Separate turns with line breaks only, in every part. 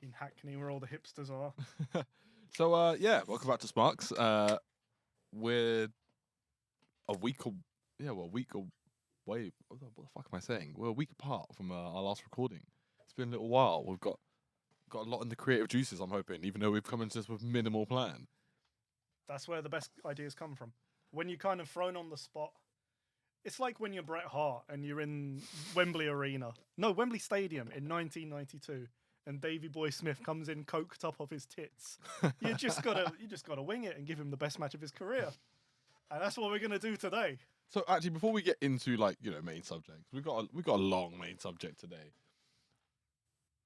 in Hackney, where all the hipsters are.
So, yeah, welcome back to Sparks. We're a week away. What the fuck am I saying? We're a week apart from our last recording. It's been a little while. We've got a lot in the creative juices, I'm hoping, even though we've come into this with minimal plan.
That's where the best ideas come from. When you're kind of thrown on the spot. It's like when you're Bret Hart and you're in Wembley Stadium in 1992, and Davey Boy Smith comes in coked up off his tits. You just gotta wing it and give him the best match of his career, and that's what we're gonna do today.
So actually, before we get into main subjects, we've got a long main subject today.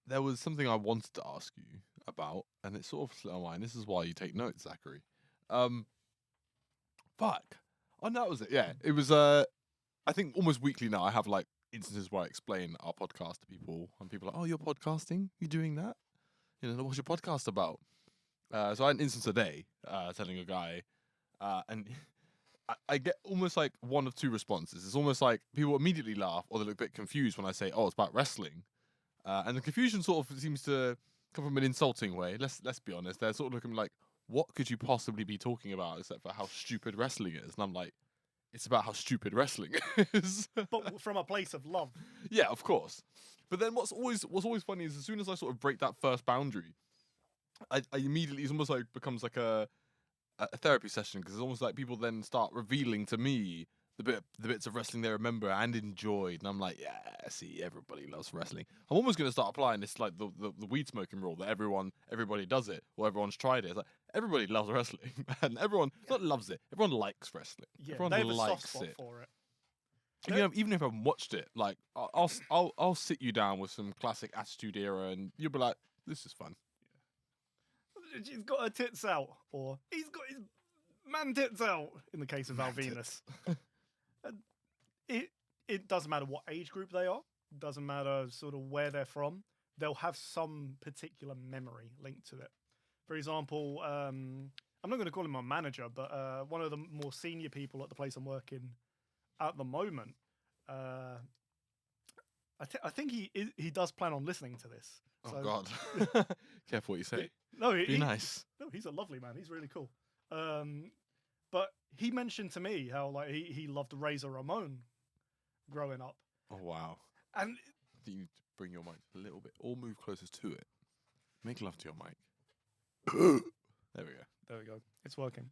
There was something I wanted to ask you about, and it sort of slipped my mind. This is why you take notes, Zachary. Fuck. Oh, no, that was it. Yeah, it was. I think almost weekly now I have like instances where I explain our podcast to people, and people are like, "Oh, you're podcasting? You're doing that? What's your podcast about?" So I had an instance today telling a guy, and I get almost like one of two responses. It's almost like people immediately laugh, or they look a bit confused when I say, "Oh, it's about wrestling," and the confusion sort of seems to come from an insulting way. Let's be honest. They're sort of looking like, "What could you possibly be talking about except for how stupid wrestling is?" And I'm like, it's about how stupid wrestling is.
But from a place of love.
Yeah, of course. But then what's always funny is as soon as I sort of break that first boundary, I immediately, it's almost like becomes like a therapy session, because it's almost like people then start revealing to me the bits of wrestling they remember and enjoyed, and I'm like, yeah, see, everybody loves wrestling. I'm almost going to start applying this, like the weed smoking rule, that everybody does it, or everyone's tried it. It's like everybody loves wrestling, and everyone not loves it, everyone likes wrestling.
Yeah,
everyone
they have
likes
a soft spot
it
for it.
Even if I haven't watched it, like I'll sit you down with some classic Attitude Era, and you'll be like, this is fun.
She's got her tits out, or he's got his man tits out. In the case of Val Venus. It doesn't matter what age group they are. Doesn't matter sort of where they're from. They'll have some particular memory linked to it. For example, I'm not going to call him my manager, but one of the more senior people at the place I'm working at the moment, I think he does plan on listening to this.
Oh God! Careful what you say. Be nice.
No, he's a lovely man. He's really cool. But he mentioned to me how like he loved Razor Ramon growing up.
Oh wow!
And
I think you need to bring your mic a little bit, or move closer to it. Make love to your mic. There we go.
There we go. It's working.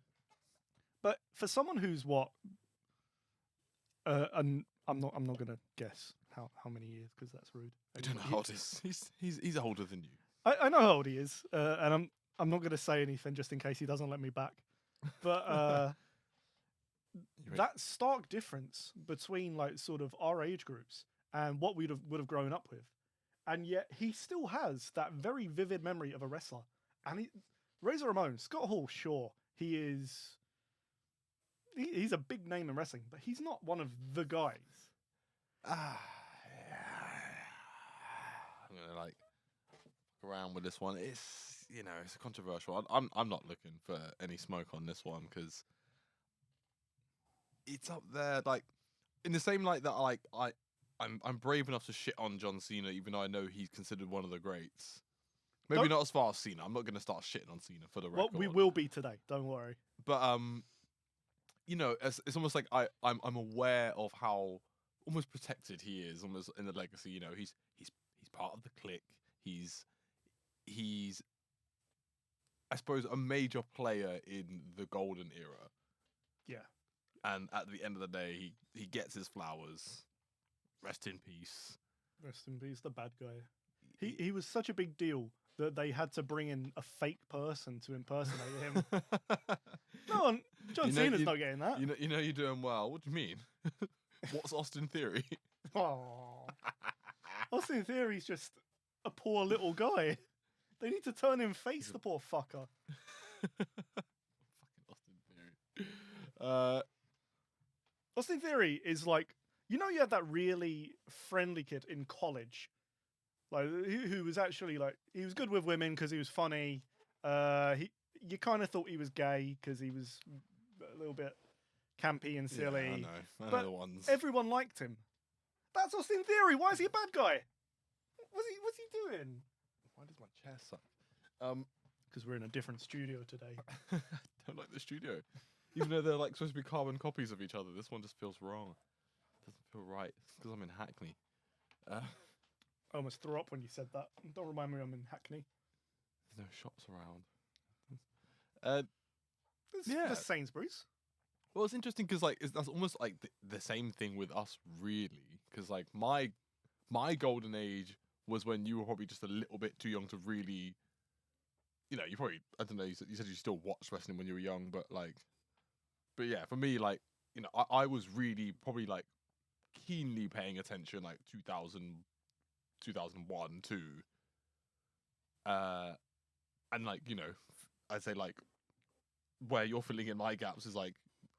But for someone who's what, and I'm not gonna guess how many years, because that's rude.
I don't know how old he is. He's older than you.
I know how old he is, and I'm not gonna say anything just in case he doesn't let me back. But that stark difference between like sort of our age groups and what would have grown up with, and yet he still has that very vivid memory of a wrestler. And Razor Ramon, Scott Hall, sure, he's a big name in wrestling, but he's not one of the guys.
I'm gonna like around with this one. It's it's controversial. I'm not looking for any smoke on this one, because it's up there, like in the same light that I'm brave enough to shit on John Cena, even though I know he's considered one of the greats. Maybe not as far as Cena. I'm not going to start shitting on Cena for the record.
Well, we will be today. Don't worry.
But it's almost like I'm aware of how almost protected he is, almost in the legacy. He's part of the clique. He's I suppose a major player in the golden era.
Yeah.
And at the end of the day, he gets his flowers. Rest in peace.
Rest in peace, the bad guy. He was such a big deal that they had to bring in a fake person to impersonate him. No, John Cena's not getting that.
You know you're doing well. What do you mean? What's Austin Theory?
Oh, Austin Theory's just a poor little guy. They need to turn him face, the poor fucker.
Fucking Austin Theory.
Austin Theory is like, you had that really friendly kid in college, like who was actually like, he was good with women because he was funny. You kind of thought he was gay because he was a little bit campy and silly.
Yeah, I know the ones.
Everyone liked him. That's Austin Theory. Why is he a bad guy? What's he doing?
Why does my chair suck?
Because we're in a different studio today.
I don't like the studio. Even though they're like supposed to be carbon copies of each other, this one just feels wrong. Doesn't feel right. It's because I'm in Hackney.
I almost threw up when you said that. Don't remind me I'm in Hackney.
There's no shops around.
There's Sainsbury's.
Well, it's interesting because like that's almost like the same thing with us, really. Because like my golden age was when you were probably just a little bit too young to really, you know, you probably, I don't know, you said you still watched wrestling when you were young, but yeah, for me, like, you know, I was really probably like keenly paying attention like 2000, 2001, 2. And like, you know, I'd say like where you're filling in my gaps is like,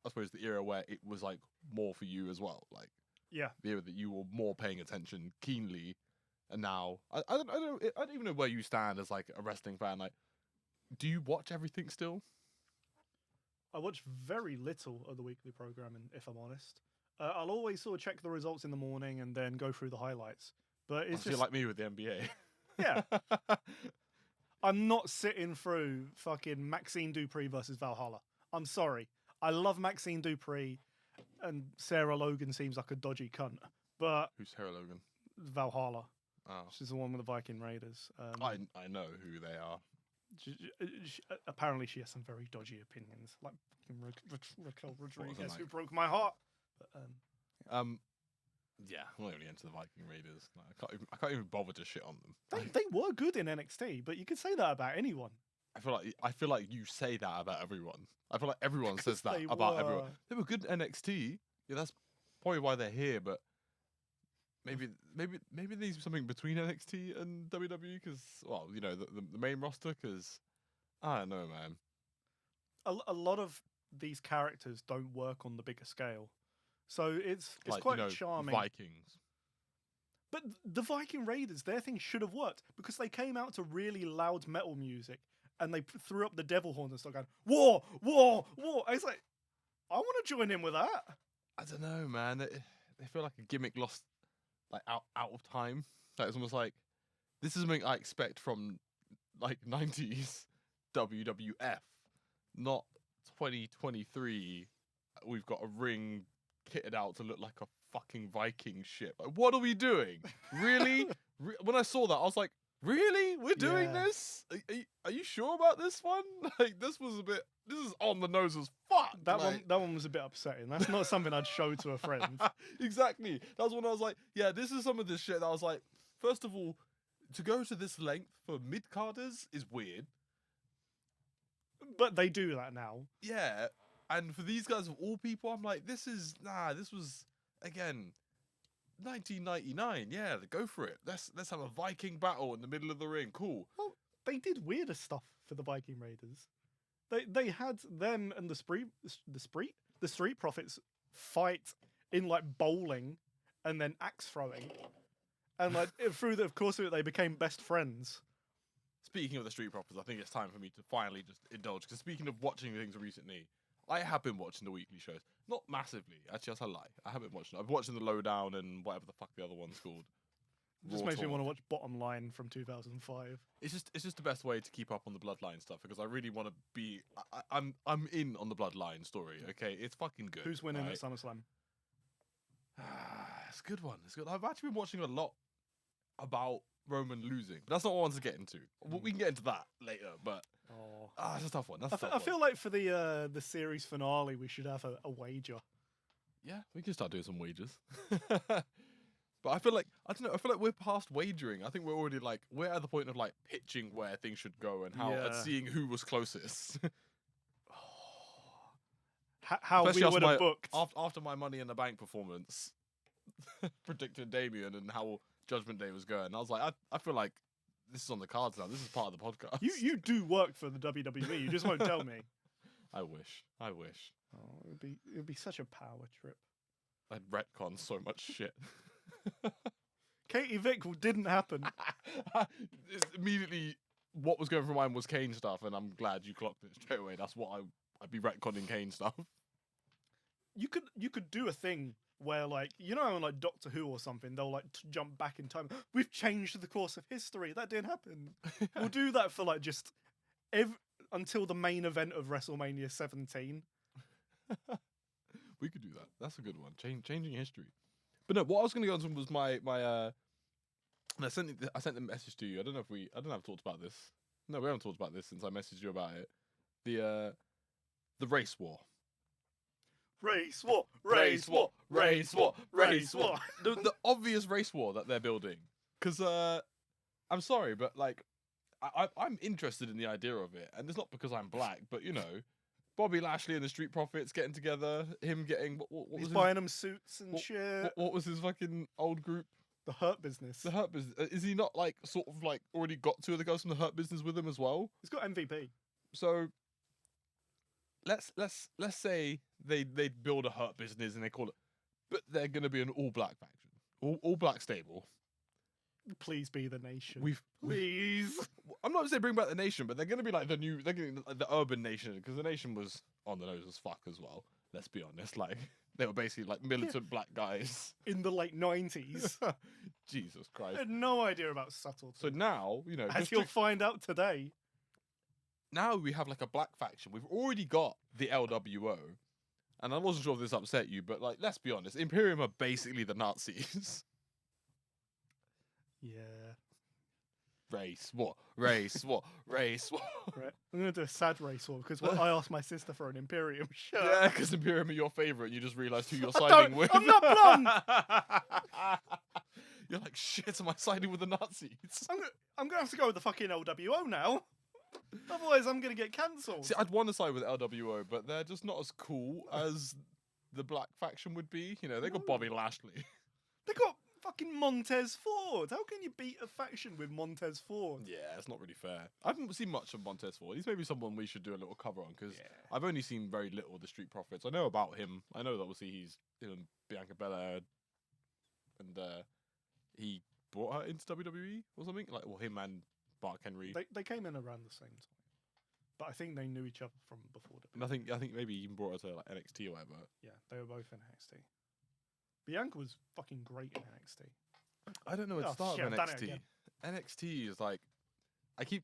I suppose the era where it was like more for you as well. Like,
yeah,
the era that you were more paying attention keenly. And now I don't even know where you stand as like a wrestling fan. Like, do you watch everything still?
I watch very little of the weekly programming, if I'm honest. I'll always sort of check the results in the morning and then go through the highlights. But it's just
like me with the NBA.
Yeah. I'm not sitting through fucking Maxine Dupree versus Valhalla. I'm sorry. I love Maxine Dupree, and Sarah Logan seems like a dodgy cunt. But
who's Sarah Logan?
Valhalla.
Oh.
She's the one with the Viking Raiders.
I know who they are.
Apparently, she has some very dodgy opinions, like Raquel Rodriguez,
like?
who broke my heart. But,
yeah, I'm not really into the Viking Raiders. Like, I can't even bother to shit on them.
They were good in NXT, but you could say that about anyone.
I feel like you say that about everyone. I feel like everyone says that about everyone. They were good in NXT. Yeah, that's probably why they're here. But maybe there needs something between NXT and WWE because, well, you know, the main roster. Because I don't know, man.
A lot of these characters don't work on the bigger scale, so it's like, quite, you know, charming.
Vikings.
But the Viking Raiders, their thing should have worked because they came out to really loud metal music and they threw up the devil horn and started going, war, war, war. I was like, I want to join in with that.
I don't know, man. They feel like a gimmick lost, like out of time. Like, it's almost like this is something I expect from like 90s WWF, not 2023. We've got a ring kitted out to look like a fucking Viking ship. Like, what are we doing? Really? When I saw that, I was like, really? We're doing this? Are you sure about this one? Like, this is on the nose as fuck.
That one was a bit upsetting. That's not something I'd show to a friend.
Exactly. That was when I was like, yeah, this is some of this shit that I was like, first of all, to go to this length for mid-carders is weird.
But they do that now.
Yeah. And for these guys of all people, I'm like, this was, again, 1999. Yeah, go for it. Let's have a Viking battle in the middle of the ring. Cool.
Well, they did weirder stuff for the Viking Raiders. They had them and the Street Profits fight in like bowling and then axe throwing. And like through the course of it, they became best friends.
Speaking of the Street Profits, I think it's time for me to finally just indulge. Because speaking of watching things recently, I have been watching the weekly shows. Not massively. Actually, that's a lie. I haven't watched it. I've watched the Lowdown and whatever the fuck the other one's called.
Just makes me want to watch Bottom Line from 2005.
It's just the best way to keep up on the Bloodline stuff because I really want to be. I'm in on the Bloodline story. Okay, it's fucking good.
Who's winning at SummerSlam?
It's a good one. It's good. I've actually been watching a lot about Roman losing, but that's not what I want to get into. We can get into that later, but it's a tough one. I
feel like for the series finale, we should have a wager.
Yeah, we can start doing some wagers. But I feel like I don't know. I feel like we're past wagering. I think we're already like we're at the point of like pitching where things should go and how and seeing who was closest.
How we would have booked
after my Money in the Bank performance, predicting Damien and how Judgment Day was going. I was like, I feel like this is on the cards now. This is part of the podcast.
You do work for the WWE. You just won't tell me.
I wish.
Oh, it would be such a power trip.
I'd retcon so much shit.
Katie Vick didn't happen.
Immediately, what was going through my mind was Kane stuff, and I'm glad you clocked it straight away. That's what I'd be retconning Kane stuff.
You could do a thing where like in like Doctor Who or something, they'll like jump back in time. We've changed the course of history. That didn't happen. We'll do that for like just until the main event of WrestleMania 17.
We could do that. That's a good one. Changing history. But no, what I was going to go on was my and I sent the message to you. I don't know if I've talked about this. No, we haven't talked about this since I messaged you about it. The race war.
Race war, race war, race war, race war.
The obvious race war that they're building. Because I'm sorry, but like I'm interested in the idea of it, and it's not because I'm black, but you know, Bobby Lashley and the Street Profits getting together, him getting what
He's
was
buying them suits and shit.
What was his fucking old group?
The Hurt Business.
The Hurt Business. Is he not like sort of like already got two of the guys from the Hurt Business with him as well?
He's got MVP.
So let's say they build a Hurt Business and they call it, but they're gonna be an all black faction, all black stable.
Please be the Nation.
Please. I'm not saying bring back the Nation, but they're gonna be like they're getting like the urban Nation, because the Nation was on the nose as fuck as well. Let's be honest, like they were basically like militant black guys
in the late 90s.
Jesus Christ!
I had no idea about subtlety.
So now, you know,
as you'll find out today.
Now we have like a black faction. We've already got the LWO, and I wasn't sure if this upset you, but like, let's be honest, Imperium are basically the Nazis.
Yeah.
Race war, race war, race war.
Right. I'm gonna do a sad race war because I asked my sister for an Imperium shirt.
Yeah, because Imperium are your favourite, and you just realised who you're siding with.
I'm not blonde.
You're like, shit, am I siding with the Nazis?
I'm gonna have to go with the fucking LWO now. Otherwise, I'm gonna get cancelled.
See, I'd want to side with LWO, but they're just not as cool as the black faction would be. You know, they got Bobby Lashley.
They got fucking Montez Ford. How can you beat a faction with Montez Ford?
Yeah, it's not really fair. I haven't seen much of Montez Ford. He's maybe someone we should do a little cover on, because I've only seen very little of the Street Profits. I know about him. I know that obviously he's in Bianca Belair, and he brought her into WWE or something. Like, well, him and Mark Henry.
They came in around the same time, but I think they knew each other from before.
And I think maybe he even brought her to like NXT or whatever.
Yeah, they were both in NXT. Bianca was fucking great in NXT.
I don't know where to start with NXT. NXT is like, I keep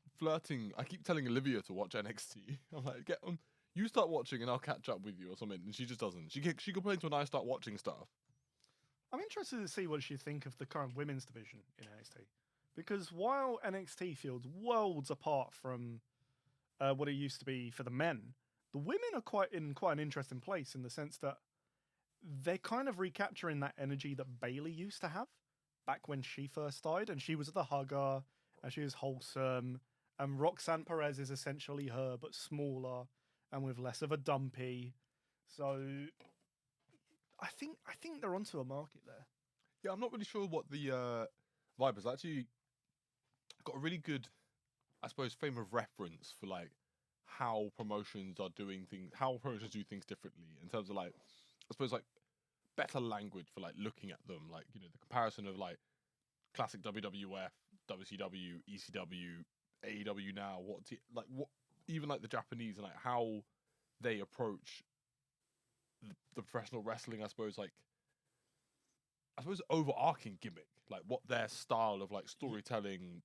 telling Olivia to watch NXT. I'm like, get on, you start watching and I'll catch up with you or something. And she just doesn't. She complains when I start watching stuff.
I'm interested to see what you think of the current women's division in NXT. Because while NXT feels worlds apart from what it used to be for the men, the women are quite an interesting place, in the sense that they're kind of recapturing that energy that Bayley used to have back when she first started, and she was the hugger, and she was wholesome, and Roxanne Perez is essentially her, but smaller, and with less of a dumpy. So I think they're onto a market there.
Yeah, I'm not really sure what the vibe is. Actually got a really good, I suppose, frame of reference for like how promotions are doing things, how promotions do things differently, in terms of like, I suppose, like better language for like looking at them, like, you know, the comparison of like classic WWF, WCW, ECW, AEW now, what even like the Japanese, and like how they approach the professional wrestling, I suppose overarching gimmick, like what their style of like storytelling,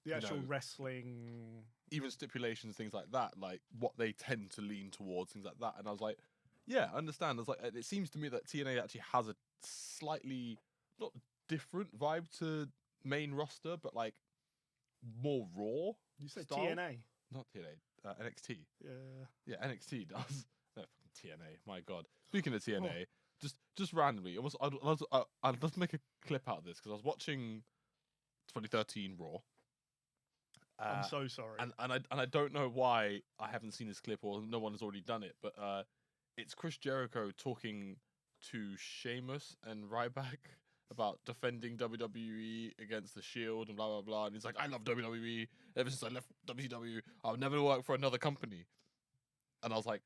the actual wrestling,
even stipulations, things like that, like what they tend to lean towards, things like that. And I was like, yeah, I understand. It's like, it seems to me that TNA actually has a slightly not different vibe to main roster, but like more raw.
You said
style.
TNA,
not TNA, NXT.
Yeah,
NXT does. No, fucking TNA. My God. Speaking of TNA, just randomly, I'll just make a clip out of this, because I was watching 2013 Raw.
I'm so sorry.
And I don't know why I haven't seen this clip, or no one has already done it, but it's Chris Jericho talking to Sheamus and Ryback about defending WWE against the Shield and blah blah blah, and he's like, I love WWE. Ever since I left WCW, I'll never work for another company. And I was like,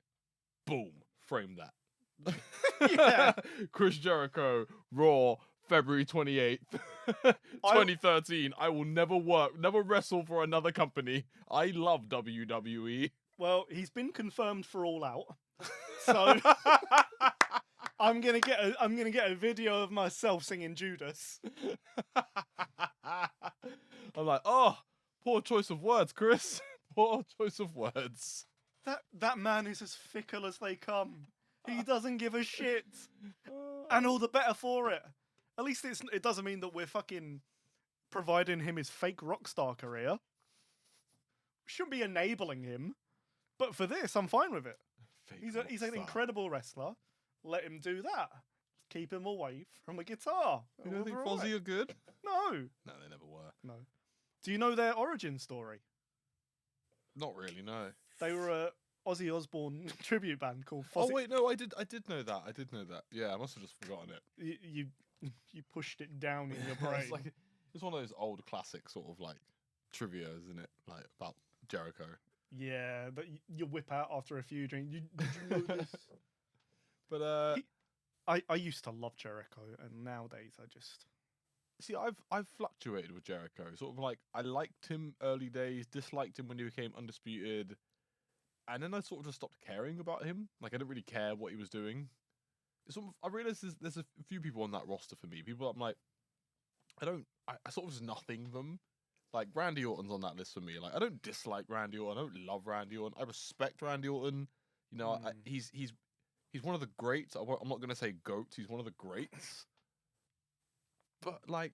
boom, frame that.
Yeah.
Chris Jericho, Raw, February 28th, 2013. I will never wrestle for another company. I love WWE.
Well, he's been confirmed for All Out. So I'm gonna get a video of myself singing Judas.
I'm like, oh, poor choice of words, Chris. Poor choice of words.
That man is as fickle as they come. He doesn't give a shit, and all the better for it. At least it doesn't mean that we're fucking providing him his fake rock star career. We shouldn't be enabling him, but for this, I'm fine with it. He's an incredible wrestler. Let him do that. Keep him away from a guitar.
You don't think Fozzy are good?
No.
No, they never were.
No. Do you know their origin story?
Not really, no.
They were a Ozzy Osbourne tribute band called Fozzy.
Oh wait, no, I did know that. I did know that. Yeah, I must have just forgotten it.
You pushed it down in your brain.
It's one of those old classic sort of like trivia, isn't it? Like about Jericho.
Yeah, that you whip out after a few drinks. Did you know this?
But
I used to love Jericho, and nowadays I just
see. I've fluctuated with Jericho. Sort of like I liked him early days, disliked him when he became undisputed, and then I sort of just stopped caring about him. Like I didn't really care what he was doing. I realized there's a few people on that roster for me. People I'm like, I sort of just nothing them. Like Randy Orton's on that list for me. Like I don't dislike Randy Orton. I don't love Randy Orton. I respect Randy Orton. You know, he's one of the greats. I'm not gonna say GOAT. He's one of the greats. But like,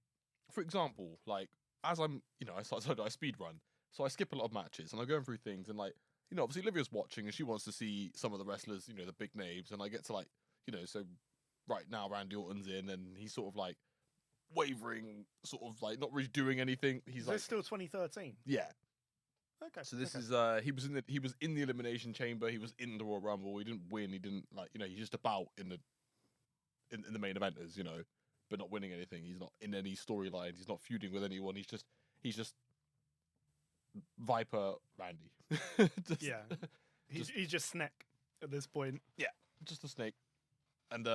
for example, like as I'm, you know, I speed run, so I skip a lot of matches and I'm going through things and like, you know, obviously Olivia's watching and she wants to see some of the wrestlers, you know, the big names, and I get to like, you know, so right now Randy Orton's in and he's sort of like wavering, sort of like not really doing anything. He's like
still 2013.
Yeah.
Okay.
So this is he was in the Elimination Chamber. He was in the Royal Rumble. He didn't win. He didn't like, you know, he's just about in the main eventers, you know, but not winning anything. He's not in any storylines. He's not feuding with anyone. He's just Viper Randy.
He's just Snake at this point.
Yeah, just a snake. And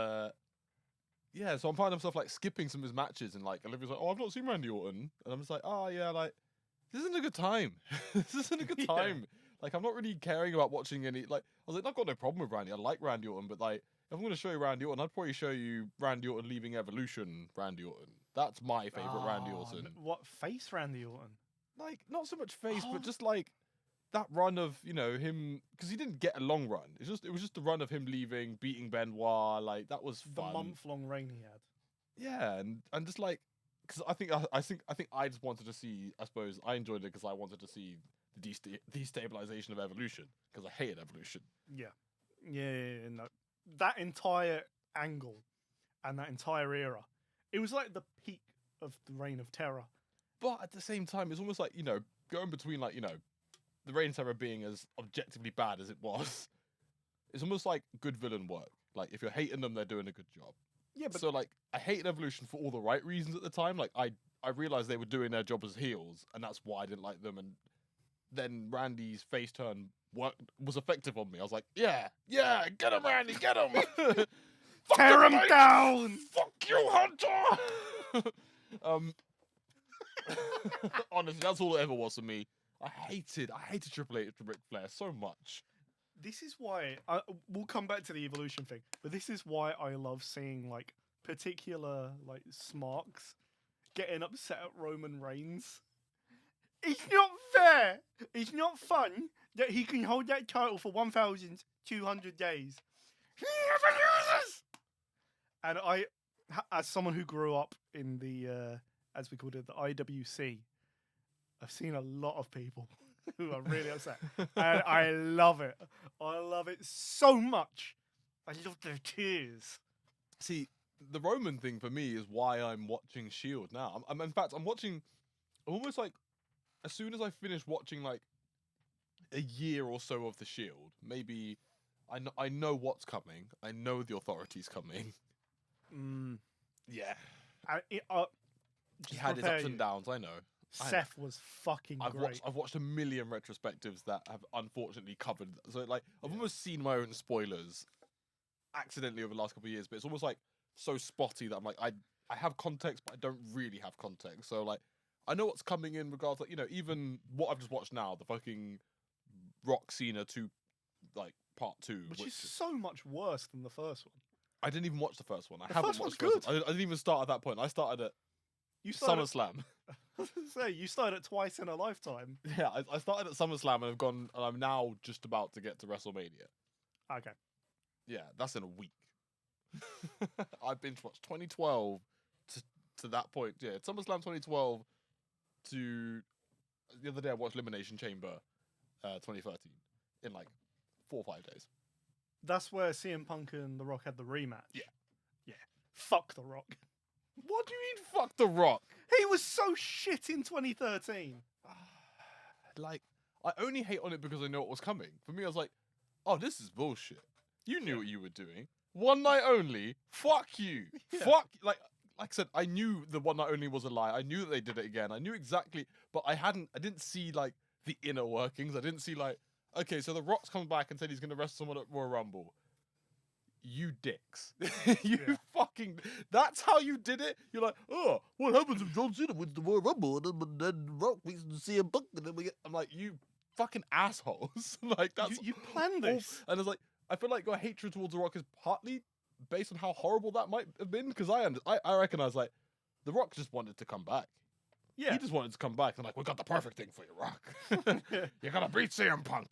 yeah, so I'm finding myself like skipping some of his matches, and like Olivia's like, "Oh, I've not seen Randy Orton," and I'm just like, "Oh yeah, like this isn't a good time. This isn't a good time. Like I'm not really caring about watching any. Like I was like, I've got no problem with Randy. I like Randy Orton, but like if I'm going to show you Randy Orton, I'd probably show you Randy Orton leaving Evolution. Randy Orton. That's my favorite Randy Orton.
What face Randy Orton?
Like not so much face, but just like that run of, you know, him, because he didn't get a long run. It was just the run of him leaving, beating Benoit. Like that was fun.
The month-long reign he had.
Yeah, and just like, because I think I just wanted to see. I suppose I enjoyed it because I wanted to see the destabilization of Evolution because I hated Evolution.
Yeah. No. That entire angle and that entire era, it was like the peak of the Reign of Terror.
But at the same time, it's almost like, you know, going between like, you know, the Reign of Terror being as objectively bad as it was, it's almost like good villain work. Like if you're hating them, they're doing a good job.
Yeah, but
so like I hated Evolution for all the right reasons at the time. Like I realized they were doing their job as heels, and that's why I didn't like them. And then Randy's face turn was effective on me. I was like, yeah, get him, Randy, get him,
tear him down.
Fuck you, Hunter. Honestly, that's all it ever was for me. I hated Triple H to Ric Flair so much.
This is why we'll come back to the Evolution thing, but this is why I love seeing like particular like smarks getting upset at Roman Reigns. It's not fair. It's not fun that he can hold that title for 1,200 days. He never loses. And I, as someone who grew up in the as we called it, the IWC, I've seen a lot of people who are really upset. And I love it. I love it so much. I love their tears.
See, the Roman thing for me is why I'm watching S.H.I.E.L.D. now. I'm almost like, as soon as I finish watching like a year or so of the S.H.I.E.L.D., maybe I know what's coming. I know the Authority's coming. Yeah. He had his ups and downs, I know.
Seth was fucking great.
I've watched a million retrospectives that have unfortunately covered. So like I've almost seen my own spoilers accidentally over the last couple of years, but it's almost like so spotty that I'm like I have context, but I don't really have context. So like I know what's coming in regards, like, you know, even what I've just watched now, the fucking Rock Cena 2, like part 2,
which is so much worse than the first one.
I didn't even watch the first one. I
The
haven't
first
watched
one's
the first one. I didn't even start at that point. I started at
You started.
SummerSlam.
Say you started it twice in a lifetime.
Yeah, I started at SummerSlam and I've gone, and I'm now just about to get to WrestleMania.
Okay.
Yeah, that's in a week. I binge watched 2012 to that point. Yeah, SummerSlam 2012 to the other day I watched Elimination Chamber 2013 in like 4 or 5 days.
That's where CM Punk and The Rock had the rematch.
Yeah.
Yeah. Fuck The Rock.
What do you mean, fuck The Rock?
He was so shit in 2013.
Like, I only hate on it because I know what was coming. For me, I was like, oh, this is bullshit. You knew what you were doing. One night only. Fuck you.
Yeah.
Fuck. Like I said, I knew the one night only was a lie. I knew that they did it again. I knew exactly, but I didn't see like the inner workings. I didn't see like, okay, so The Rock's come back and said he's going to wrestle someone at Royal Rumble. You dicks. Fucking, that's how you did it? You're like, oh, what happens if John Cena wins the Royal Rumble and then Rock beats CM Punk and then we get, I'm like, you fucking assholes. Like, that's
You planned this.
And it's like, I feel like your hatred towards The Rock is partly based on how horrible that might have been, because I recognize, like, The Rock just wanted to come back.
Yeah.
He just wanted to come back. I'm like, we got the perfect thing for you, Rock. You're gonna beat CM Punk.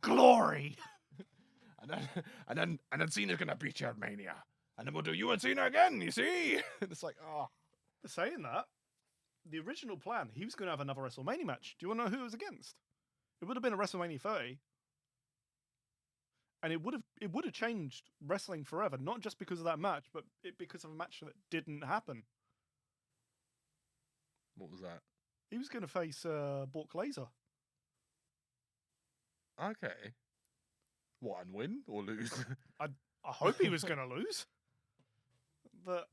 Glory.
And then Cena's gonna beat you at Mania. And then we'll do you and Cena again, you see? And it's like, oh.
Saying that, the original plan, he was going to have another WrestleMania match. Do you want to know who it was against? It would have been a WrestleMania 30. And it would have changed wrestling forever, not just because of that match, but because of a match that didn't happen.
What was that?
He was going to face Brock Lesnar.
Okay. What, and win or lose?
I hope he was going to lose. But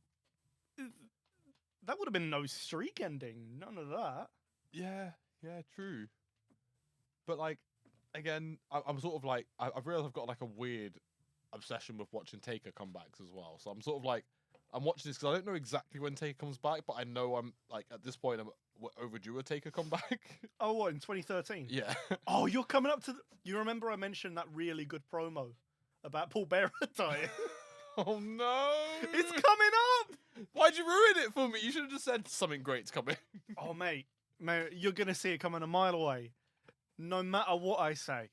that would have been no streak ending. None of that.
Yeah, true. But, like, again, I'm sort of like, I've realized I've got like a weird obsession with watching Taker comebacks as well. So I'm sort of like, I'm watching this because I don't know exactly when Taker comes back, but I know I'm like, at this point, we're overdue a Taker comeback.
Oh, what, in 2013?
Yeah.
Oh, you're coming up to you remember I mentioned that really good promo about Paul Bearer dying?
Oh no!
It's coming up!
Why'd you ruin it for me? You should have just said something great's coming.
Oh, mate, you're going to see it coming a mile away. No matter what I say.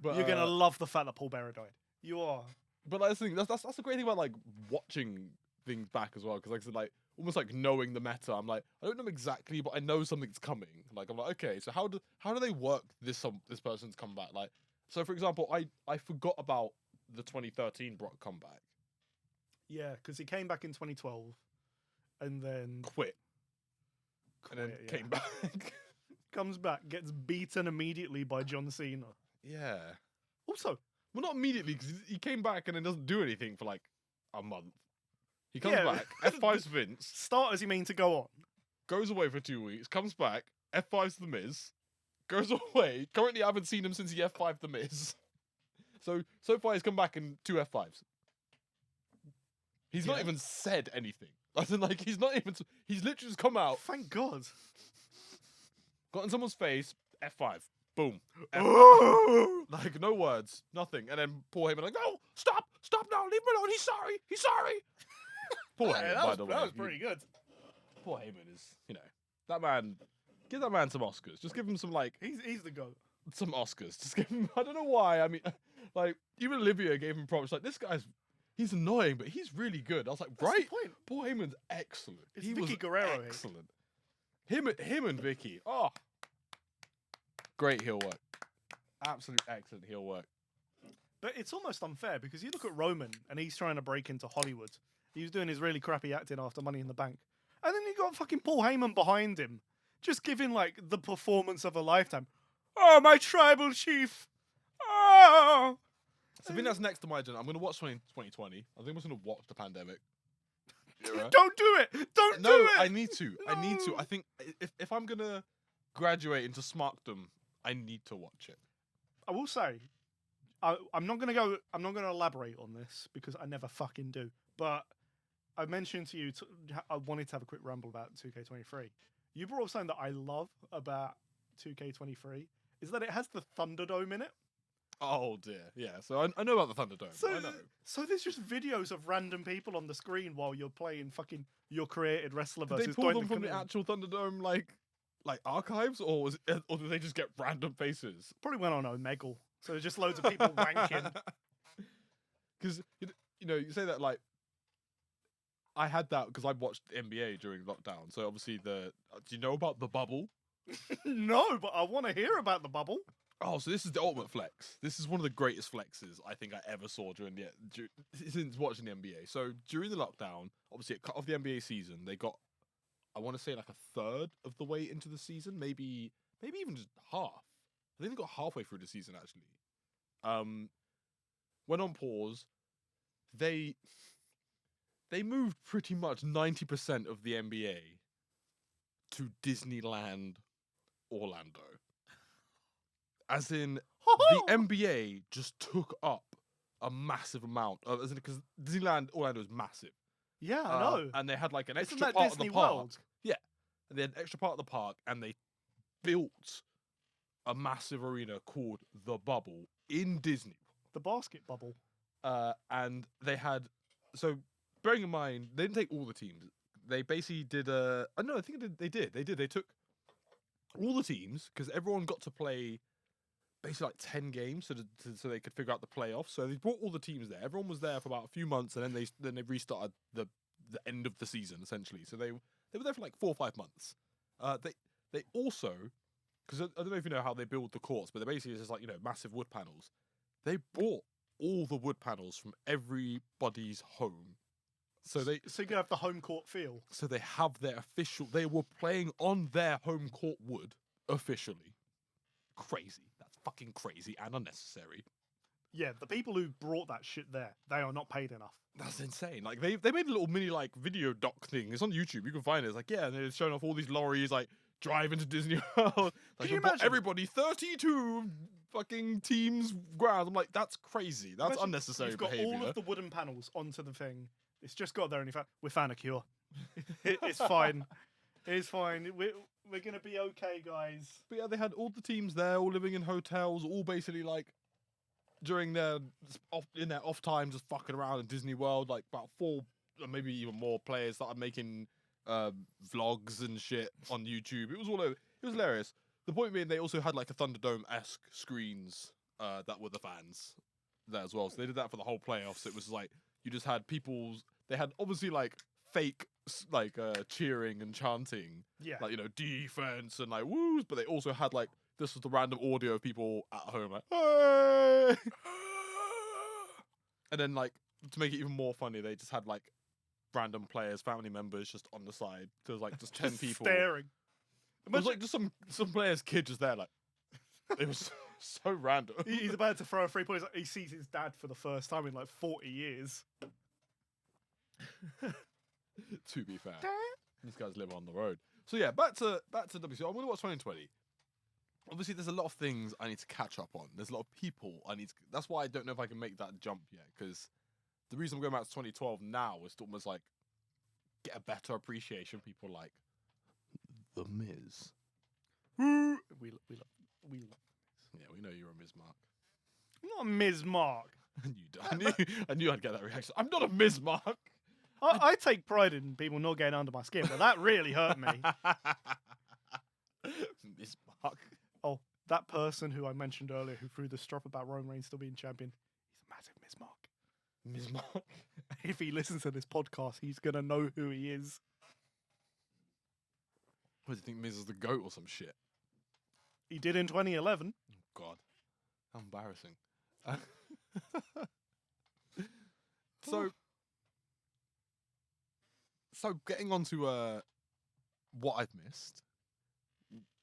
But
You're going to love the fact that Paul Bearer died. You are.
But that's the thing, that's the great thing about like watching things back as well, because like I said, like almost like knowing the meta. I'm like, I don't know exactly, but I know something's coming. Like I'm like, okay, so how do they work this person's comeback? Like, so for example, I forgot about the 2013 Brock comeback.
Yeah, because he came back in 2012 and then
Quit and then
yeah.
came back.
Comes back, gets beaten immediately by John Cena.
Yeah.
Also,
Well, not immediately, because he came back and then doesn't do anything for like a month. He comes
Yeah.
back, F5's Vince,
starters you mean to go on.
goes away for 2 weeks, comes back, F5's The Miz, goes away. Currently, I haven't seen him since he F5'd The Miz. So far, he's come back in 2 F5s. He's not even said anything. As in, like, he's literally just come out,
Thank God.
got in someone's face, F5, boom. F5. Like, no words, nothing. And then Paul Heyman like, no, stop now, leave him alone, he's sorry. Paul Heyman, by the way.
That was pretty good.
Paul Heyman is, that man, give that man some Oscars. Just give him some, like,
He's the GOAT.
some Oscars. Just give him, I don't know why. I mean, like, even Olivia gave him props. Like, this guy's, he's annoying, but he's really good. I was like,
That's
right?
the point.
Paul Heyman's excellent.
It's
He
Vicky
was
Guerrero.
excellent. Him and Vicky. Oh, great heel work. Absolute excellent heel work.
But it's almost unfair because you look at Roman and he's trying to break into Hollywood. He was doing his really crappy acting after Money in the Bank. And then you got fucking Paul Heyman behind him, just giving like the performance of a lifetime. Oh, my tribal chief. Oh.
So I think that's next to my agenda. I'm going to watch 2020. I think I'm just going to watch the pandemic.
Don't do it. Don't do it.
I need to. No. I need to. I think if I'm going to graduate into smarkdom, I need to watch it.
I will say, I'm not going to elaborate on this because I never fucking do. But I mentioned to you, I wanted to have a quick ramble about 2K23. You brought up something that I love about 2K23 is that it has the Thunderdome in it.
Oh dear, yeah. So I know about the Thunderdome. I know.
So there's just videos of random people on the screen while you're playing fucking your created wrestler
Did
versus
they pull
Dwayne
them from the
Canoe.
actual Thunderdome like archives, or or did they just get random faces?
Probably went on Omegle. So there's just loads of people wanking.
Because you say that like I had that because I watched NBA during lockdown. So obviously do you know about the bubble?
No, but I want to hear about the bubble.
Oh, so this is the ultimate flex. This is one of the greatest flexes I think I ever saw since watching the NBA. So during the lockdown, obviously it cut off the NBA season. They got, I want to say like a third of the way into the season, maybe even just half. I think they got halfway through the season actually. Went on pause. They moved pretty much 90% of the NBA to Disneyland Orlando. As in, the NBA just took up a massive amount of, as in, because Disneyland Orlando is massive.
Yeah, I know.
And they had like an
Isn't
extra
that
part
Disney
of the park.
World?
Yeah. And they had an extra part of the park, and they built a massive arena called The Bubble in Disney.
The basket bubble.
And they had, so bearing in mind, they didn't take all the teams. They basically did no, I think they did. They took all the teams, because everyone got to play basically like 10 games so they could figure out the playoffs. So they brought all the teams there. Everyone was there for about a few months, and then they restarted the end of the season essentially. So they were there for like 4 or 5 months. They also, because I don't know if you know how they build the courts, but they're basically just like massive wood panels. They bought all the wood panels from everybody's home. So you
can have the home court feel.
So they have their official. They were playing on their home court wood officially. Crazy. That's fucking crazy and unnecessary.
Yeah, the people who brought that shit there, they are not paid enough.
That's insane. Like they made a little mini like video doc thing. It's on YouTube. You can find it. It's like and they're showing off all these lorries like driving to Disney World. Like
you imagine?
Everybody 32 fucking teams grounds. I'm like, that's crazy. That's
Imagine
unnecessary
you've got
behavior.
all of the wooden panels onto the thing. It's just got there, and we found a cure. It's fine. It's fine. We're gonna be okay, guys.
But yeah, they had all the teams there, all living in hotels, all basically like during their off time, just fucking around in Disney World. Like about 4, or maybe even more players started making vlogs and shit on YouTube. It was all over. It was hilarious. The point being, they also had like a Thunderdome-esque screens that were the fans there as well. So they did that for the whole playoffs. It was like you just had they had obviously like fake like cheering and chanting, like defense and like woos, but they also had like this was the random audio of people at home like hey! And then like to make it even more funny, they just had like random players, family members just on the side. There was like just 10 people
staring.
It was like just some player's kid just there like it was so random.
He's about to throw a 3-point. He sees his dad for the first time in like 40 years.
To be fair, these guys live on the road. So yeah, back to WC. I'm gonna watch 2020. Obviously, there's a lot of things I need to catch up on. There's a lot of people I need to. That's why I don't know if I can make that jump yet. Because the reason I'm going back to 2012 now is to almost like get a better appreciation. People like the Miz.
We love.
Yeah, we know you're a Miz Mark.
I'm not a Ms. Mark.
I knew I'd get that reaction. I'm not a Miz Mark.
I take pride in people not getting under my skin, but that really hurt me.
Miz Mark.
Oh, that person who I mentioned earlier who threw the strop about Roman Reigns still being champion, he's a massive Miz Mark.
Miz Mark.
If he listens to this podcast, he's going to know who he is.
What do you think, Miz is the GOAT or some shit?
He did in 2011.
Oh, God. How embarrassing. So getting on to what I've missed,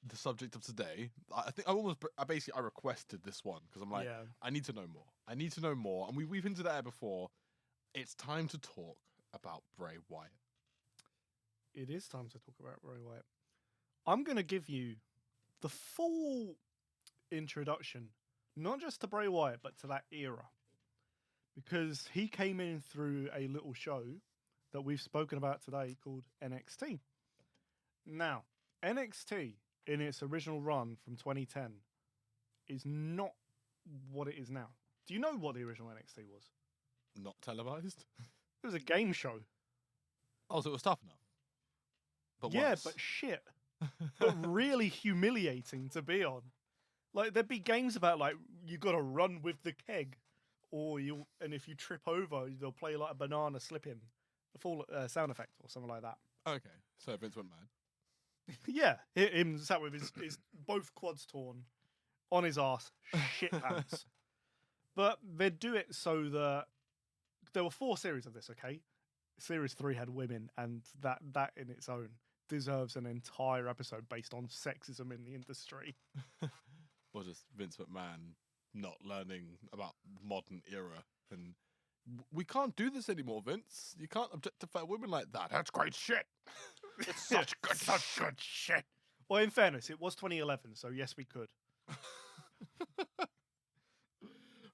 the subject of today, I think I requested this one because I'm like, I need to know more. I need to know more. And we've hinted at it before. It's time to talk about Bray Wyatt.
It is time to talk about Bray Wyatt. I'm going to give you the full introduction, not just to Bray Wyatt, but to that era. Because he came in through a little show that we've spoken about today called NXT. Now, NXT, in its original run from 2010, is not what it is now. Do you know what the original NXT was?
Not televised.
It was a game show.
Oh, so it was tough enough. But
yeah,
worse.
but shit. But really humiliating to be on. Like, there'd be games about, like, you got to run with the keg, and if you trip over, they'll play, like, a banana slipping, a full sound effect or something like that.
Okay, so Vince went mad.
Yeah, him sat with his both quads torn, on his ass, shit pants. But they'd do it so that there were 4 series of this, okay? Series 3 had women, and that in its own deserves an entire episode based on sexism in the industry.
Or just Vince McMahon not learning about the modern era. And we can't do this anymore, Vince. You can't objectify women like that. That's great shit. It's such good shit.
Well, in fairness, it was 2011, so yes, we could.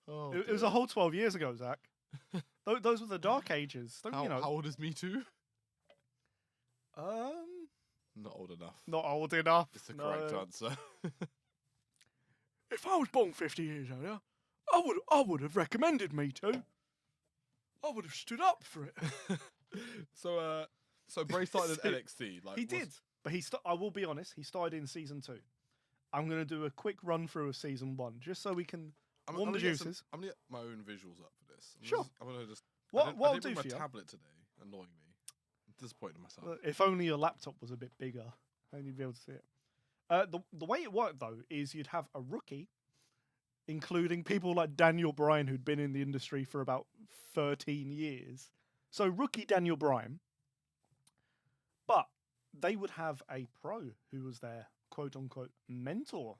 It was a whole 12 years ago, Zach. Those were the dark ages.
How old is Me Too?
Not
old enough.
Not old enough.
It's the correct answer.
If I was born 50 years earlier, I would have recommended Me Too. I would have stood up for it.
So Bray started in NXT. Like
he did, but I will be honest. He started in season 2. I'm going to do a quick run through of season 1, just so we can warm the juices.
I'm going to get my own visuals up for this.
Sure.
I'm going to just.
What
I
I'll
didn't
do
bring
for
my
you?
tablet today, annoying me. I'm disappointed in myself.
If only your laptop was a bit bigger, then you'd be able to see it. The way it worked though is you'd have a rookie, including people like Daniel Bryan, who'd been in the industry for about 13 years. So rookie Daniel Bryan, but they would have a pro who was their quote unquote mentor.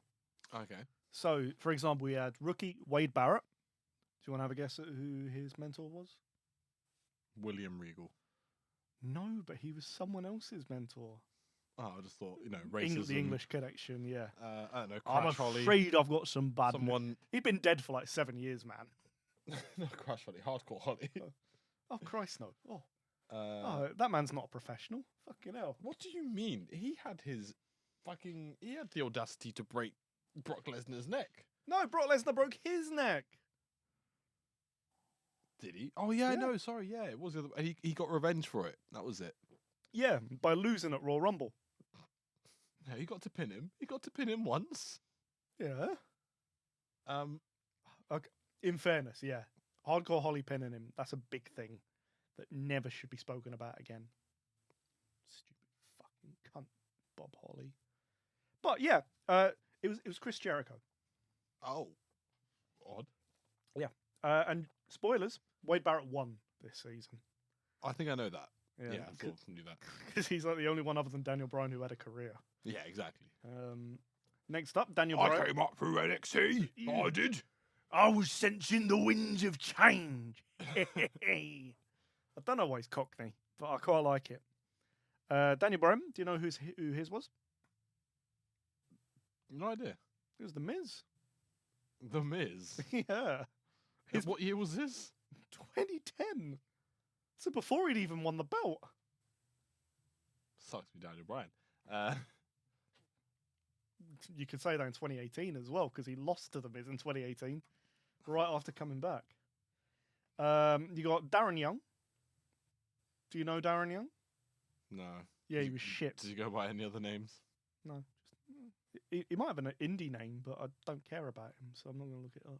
Okay.
So, for example, we had rookie Wade Barrett. Do you want to have a guess at who his mentor was?
William Regal.
No, but he was someone else's mentor.
Oh, I just thought, racism.
The English connection, yeah.
I don't know.
I'm afraid I've got some bad.
Someone.
He'd been dead for like 7 years, man.
No, Crash Holly. Hardcore Holly.
Oh, Christ, no. That man's not a professional. Fucking hell.
What do you mean? He had the audacity to break Brock Lesnar's neck.
No, Brock Lesnar broke his neck.
Did he? Oh, yeah, no, sorry, yeah. It was the other. He got revenge for it. That was it.
Yeah, by losing at Royal Rumble.
Yeah, he got to pin him. He got to pin him once.
Yeah. Okay. In fairness, yeah. Hardcore Holly pinning him, that's a big thing that never should be spoken about again. Stupid fucking cunt, Bob Holly. But yeah, it was Chris Jericho.
Oh. Odd.
Yeah. And spoilers, Wade Barrett won this season.
I think I know that. Yeah, I thought I knew that.
Because he's like the only one other than Daniel Bryan who had a career.
Yeah, exactly.
Next up, Daniel Bryan.
I came up through NXT. I did.
I was sensing the winds of change. I don't know why he's Cockney, but I quite like it. Daniel Bryan, do you know who his was?
No idea.
It was The Miz.
The Miz?
Yeah.
What year was this?
2010. So before he'd even won the belt.
Sucks to be Daniel Bryan.
You could say that in 2018 as well, because he lost to The Miz in 2018, right after coming back. You got Darren Young. Do you know Darren Young?
No.
Yeah, he was shit.
Did you go by any other names?
No. He might have an indie name, but I don't care about him, so I'm not going to look it up.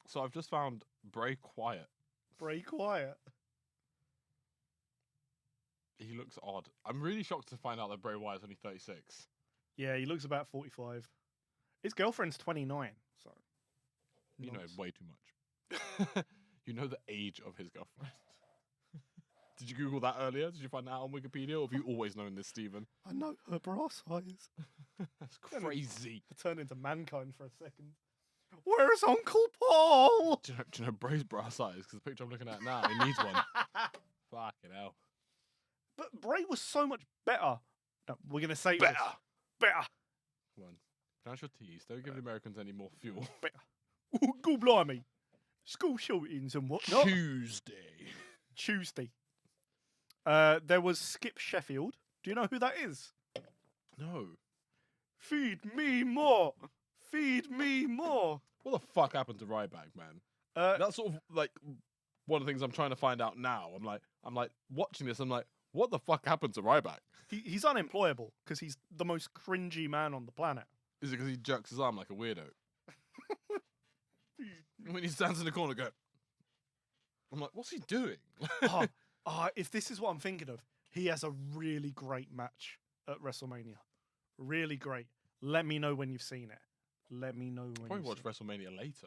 So I've just found Bray Wyatt.
Bray Wyatt.
He looks odd. I'm really shocked to find out that Bray Wyatt's only 36.
Yeah, he looks about 45. His girlfriend's 29, so...
You know way too much. You know the age of his girlfriend. Did you Google that earlier? Did you find that out on Wikipedia? Or have you always known this, Stephen?
I know her bra size.
That's crazy.
I turned into Mankind for a second. Where's Uncle Paul?
Do you know Bray's bra size? Because the picture I'm looking at now, he needs one. Fucking hell.
But Bray was so much better. No, we're going to say
better.
Better.
Come on. Pronounce your T's. Don't give the Americans any more fuel.
Better. Ooh, go blimey. School shootings and whatnot. Tuesday. There was Skip Sheffield. Do you know who that is?
No.
Feed me more. Feed me more.
what the fuck happened to Ryback, man? That's sort of like one of the things I'm trying to find out now. I'm like watching this. I'm like, what the fuck happened to Ryback?
He's unemployable because he's the most cringy man on the planet.
Is it because he jerks his arm like a weirdo? When he stands in the corner, go. I'm like, what's he doing?
If this is what I'm thinking of, he has a really great match at WrestleMania. Really great. Let me know when you've seen it. Let me know when.
Probably watch WrestleMania later.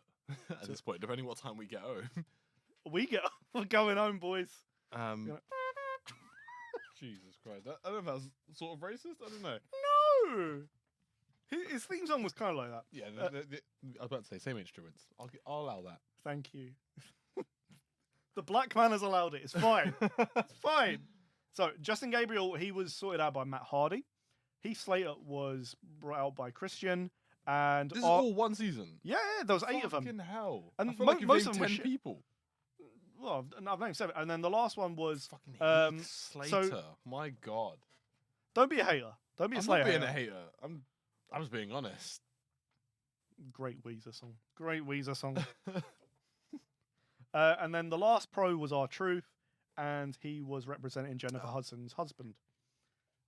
At this point, depending what time we get home.
We're going home, boys.
Jesus Christ! I don't know if that's sort of racist. I don't know.
No. His theme song was kind of like that.
Yeah, I was about to say same instruments. I'll allow that.
Thank you. The black man has allowed it. It's fine. It's fine. So Justin Gabriel, he was sorted out by Matt Hardy. Heath Slater was brought out by Christian. And
this is all one season.
Yeah, there was 8 of them.
Fucking hell!
And
I feel like
most
you've
of them
named
were
10 people.
Well, I've named 7, and then the last one was
fucking Heath Slater. My God!
Don't be a hater. Don't be a Slater.
I'm not being a hater. I'm just being honest.
Great Weezer song. Great Weezer song. And then the last pro was R-Truth, and he was representing Jennifer Hudson's husband.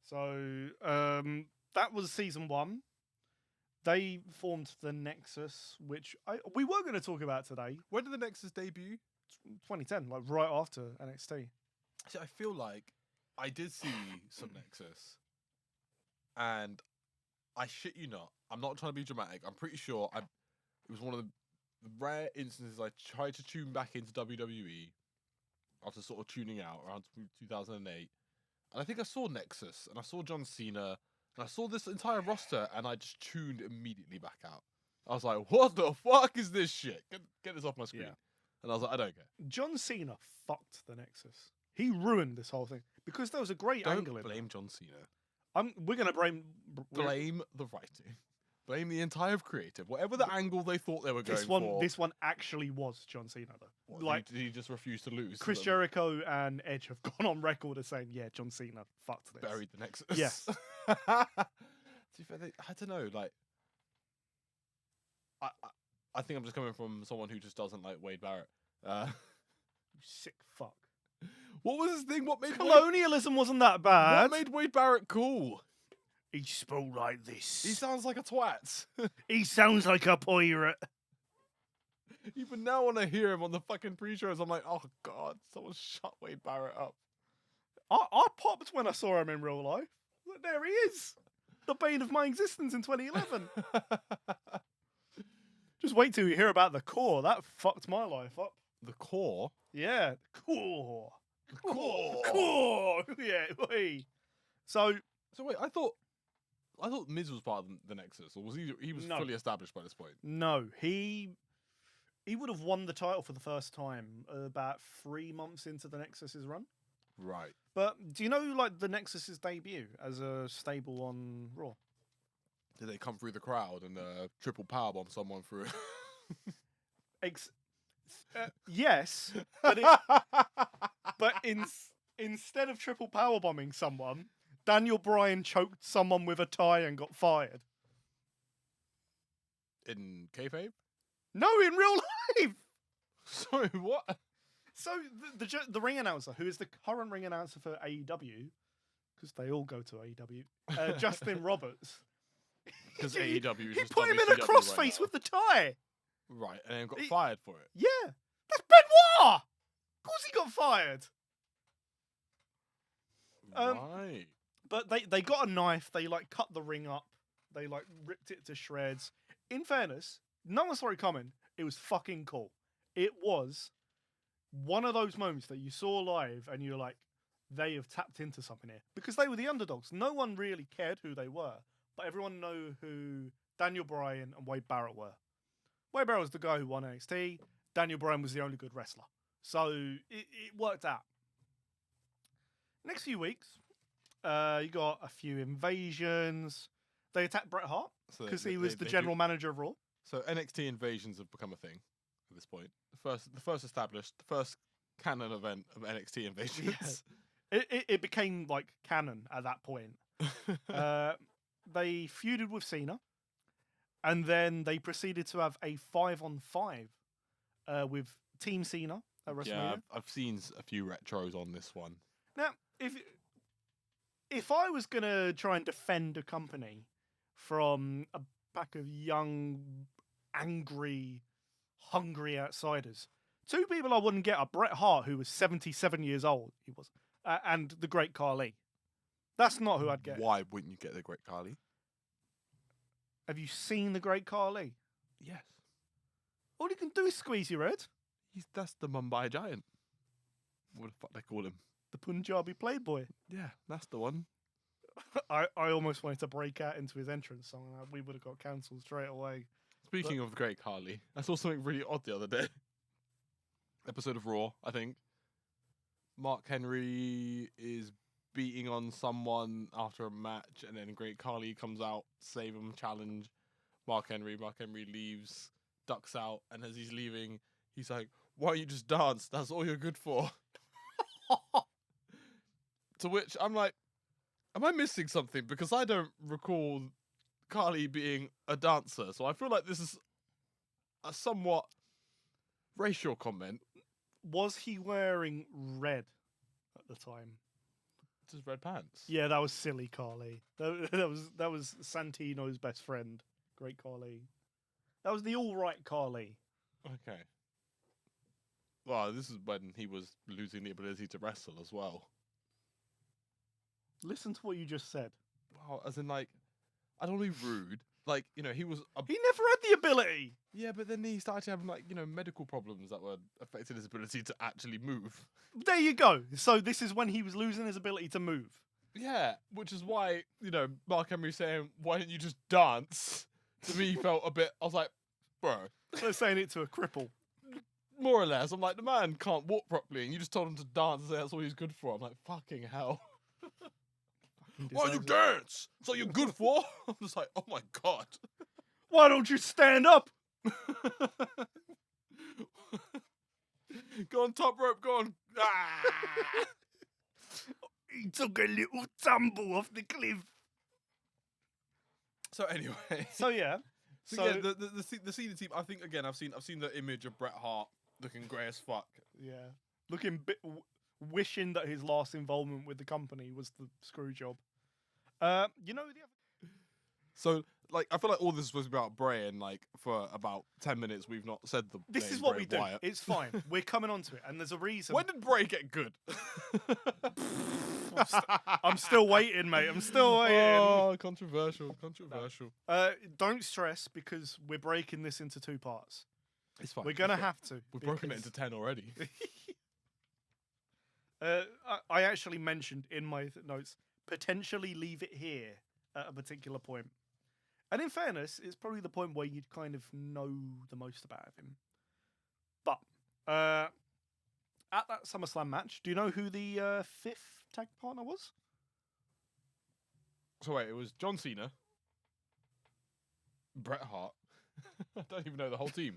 So that was season 1. They formed the Nexus, which we were going to talk about today.
When did the Nexus debut?
2010, like right after NXT.
See, I feel like I did see some Nexus, and I shit you not, I'm not trying to be dramatic. I'm pretty sure it was one of the rare instances I tried to tune back into WWE after sort of tuning out around 2008, and I think I saw Nexus, and I saw John Cena. And I saw this entire roster, and I just tuned immediately back out. I was like, what the fuck is this shit? Get this off my screen. Yeah. And I was like, I don't care.
John Cena fucked the Nexus. He ruined this whole thing. Because there was a great angle in it.
Don't blame John Cena.
We're going to
blame the writing. Blame the entire creative. Whatever the angle they thought they were going for.
This one actually was John Cena, though.
What, like, did he just refuse to lose?
Chris Jericho and Edge have gone on record as saying, yeah, John Cena fucked this.
Buried the Nexus.
Yes.
To be fair, I don't know. Like, I think I'm just coming from someone who just doesn't like Wade Barrett.
You sick fuck.
What was his thing? What made
colonialism wasn't that bad?
What made Wade Barrett cool?
He spoke like this.
He sounds like a twat.
He sounds like a pirate.
Even now when I hear him on the fucking pre-shows, I'm like, oh God, someone shut Wade Barrett up.
I popped when I saw him in real life. There he is. The bane of my existence in 2011. Just wait till you hear about the core. That fucked my life up.
The core?
Yeah, the core. The core. Yeah, wait. So
wait, I thought Miz was part of the Nexus, or was he was fully established by this point?
No, he would have won the title for the first time about 3 months into the Nexus's run.
Right.
But do you know, like, the Nexus's debut as a stable on Raw?
Did they come through the crowd and triple powerbomb someone through it?
Yes, but instead of triple powerbombing someone, Daniel Bryan choked someone with a tie and got fired.
In kayfabe?
No, in real life.
Sorry, what?
So the ring announcer, who is the current ring announcer for AEW, because they all go to AEW, Justin Roberts.
Because AEW is
he
just
put him in a crossface
right
with the tie.
Right, and then got fired for it.
Yeah, that's Benoit. Of course he got fired.
Right.
But they got a knife. They like cut the ring up. They like ripped it to shreds. In fairness, no one saw it coming. It was fucking cool. It was one of those moments that you saw live and you're like, they have tapped into something here. Because they were the underdogs. No one really cared who they were. But everyone knew who Daniel Bryan and Wade Barrett were. Wade Barrett was the guy who won NXT. Daniel Bryan was the only good wrestler. So it worked out. Next few weeks, you got a few invasions. They attacked Bret Hart because he was the general manager of Raw.
So NXT invasions have become a thing at this point. The first established, the first canon event of NXT invasions.
Yeah. It became like canon at that point. They feuded with Cena, And then they proceeded to have a 5-on-5 with Team Cena at WrestleMania.
Yeah, I've seen a few retros on this one.
Now, if I was going to try and defend a company from a pack of young, angry, hungry outsiders, two people I wouldn't get are Bret Hart, who was 77 years old, he was, and the Great Khali. That's not who I'd get.
Why wouldn't you get the Great Khali?
Have you seen the Great Khali?
Yes.
All he can do is squeeze your head.
That's the Mumbai Giant. What the fuck they call him?
The Punjabi Playboy.
Yeah, that's the one.
I almost wanted to break out into his entrance song. We would have got cancelled straight away.
Speaking of the Great Khali, I saw something really odd the other day. Episode of Raw, I think. Mark Henry is beating on someone after a match, and then Great Khali comes out, save him, challenge Mark Henry. Mark Henry leaves, ducks out, and as he's leaving, he's like, "Why don't you just dance? That's all you're good for." To which I'm like, am I missing something? Because I don't recall Khali being a dancer, so I feel like this is a somewhat racial comment.
Was he wearing red at the time?
Just red pants.
Yeah, that was silly Khali. That was Santino's best friend, Great Khali. That was the all right Khali.
Okay. Well, this is when he was losing the ability to wrestle as well.
Listen to what you just said.
Wow, as in, like, I don't want to be rude. Like, you know, he was...
He never had the ability!
Yeah, but then he started having, like, you know, medical problems that were affecting his ability to actually move.
There you go. So this is when he was losing his ability to move.
Yeah, which is why, you know, Mark Henry saying, "Why don't you just dance?" To me felt a bit... I was like, bro.
So saying it to a cripple.
More or less. I'm like, the man can't walk properly, and you just told him to dance and say that's all he's good for. I'm like, fucking hell. Why you dance? That's all you're good for? I'm just like, oh my God.
Why don't you stand up?
Go on top rope, go on. Ah!
He took a little tumble off the cliff.
So anyway.
So yeah.
So yeah, the Cena team, I think, again, I've seen the image of Bret Hart looking grey as fuck.
Yeah. Looking wishing that his last involvement with the company was the screw job. You know the other...
So, like, I feel like all this is supposed to be about Bray, and, like, for about 10 minutes we've not said the
This
name
is what
Bray
we do.
Wyatt.
It's fine. We're coming on to it, and there's a reason.
When did Bray get good?
I'm still waiting, mate. I'm still waiting.
Oh, controversial.
Don't stress, because we're breaking this into two parts.
It's fine.
We're going to have to.
We've broken it into 10 already.
I actually mentioned in my notes, potentially leave it here at a particular point. And in fairness, it's probably the point where you'd kind of know the most about him. But at that SummerSlam match, do you know who the fifth tag partner was?
So wait, it was John Cena, Bret Hart. I don't even know the whole team.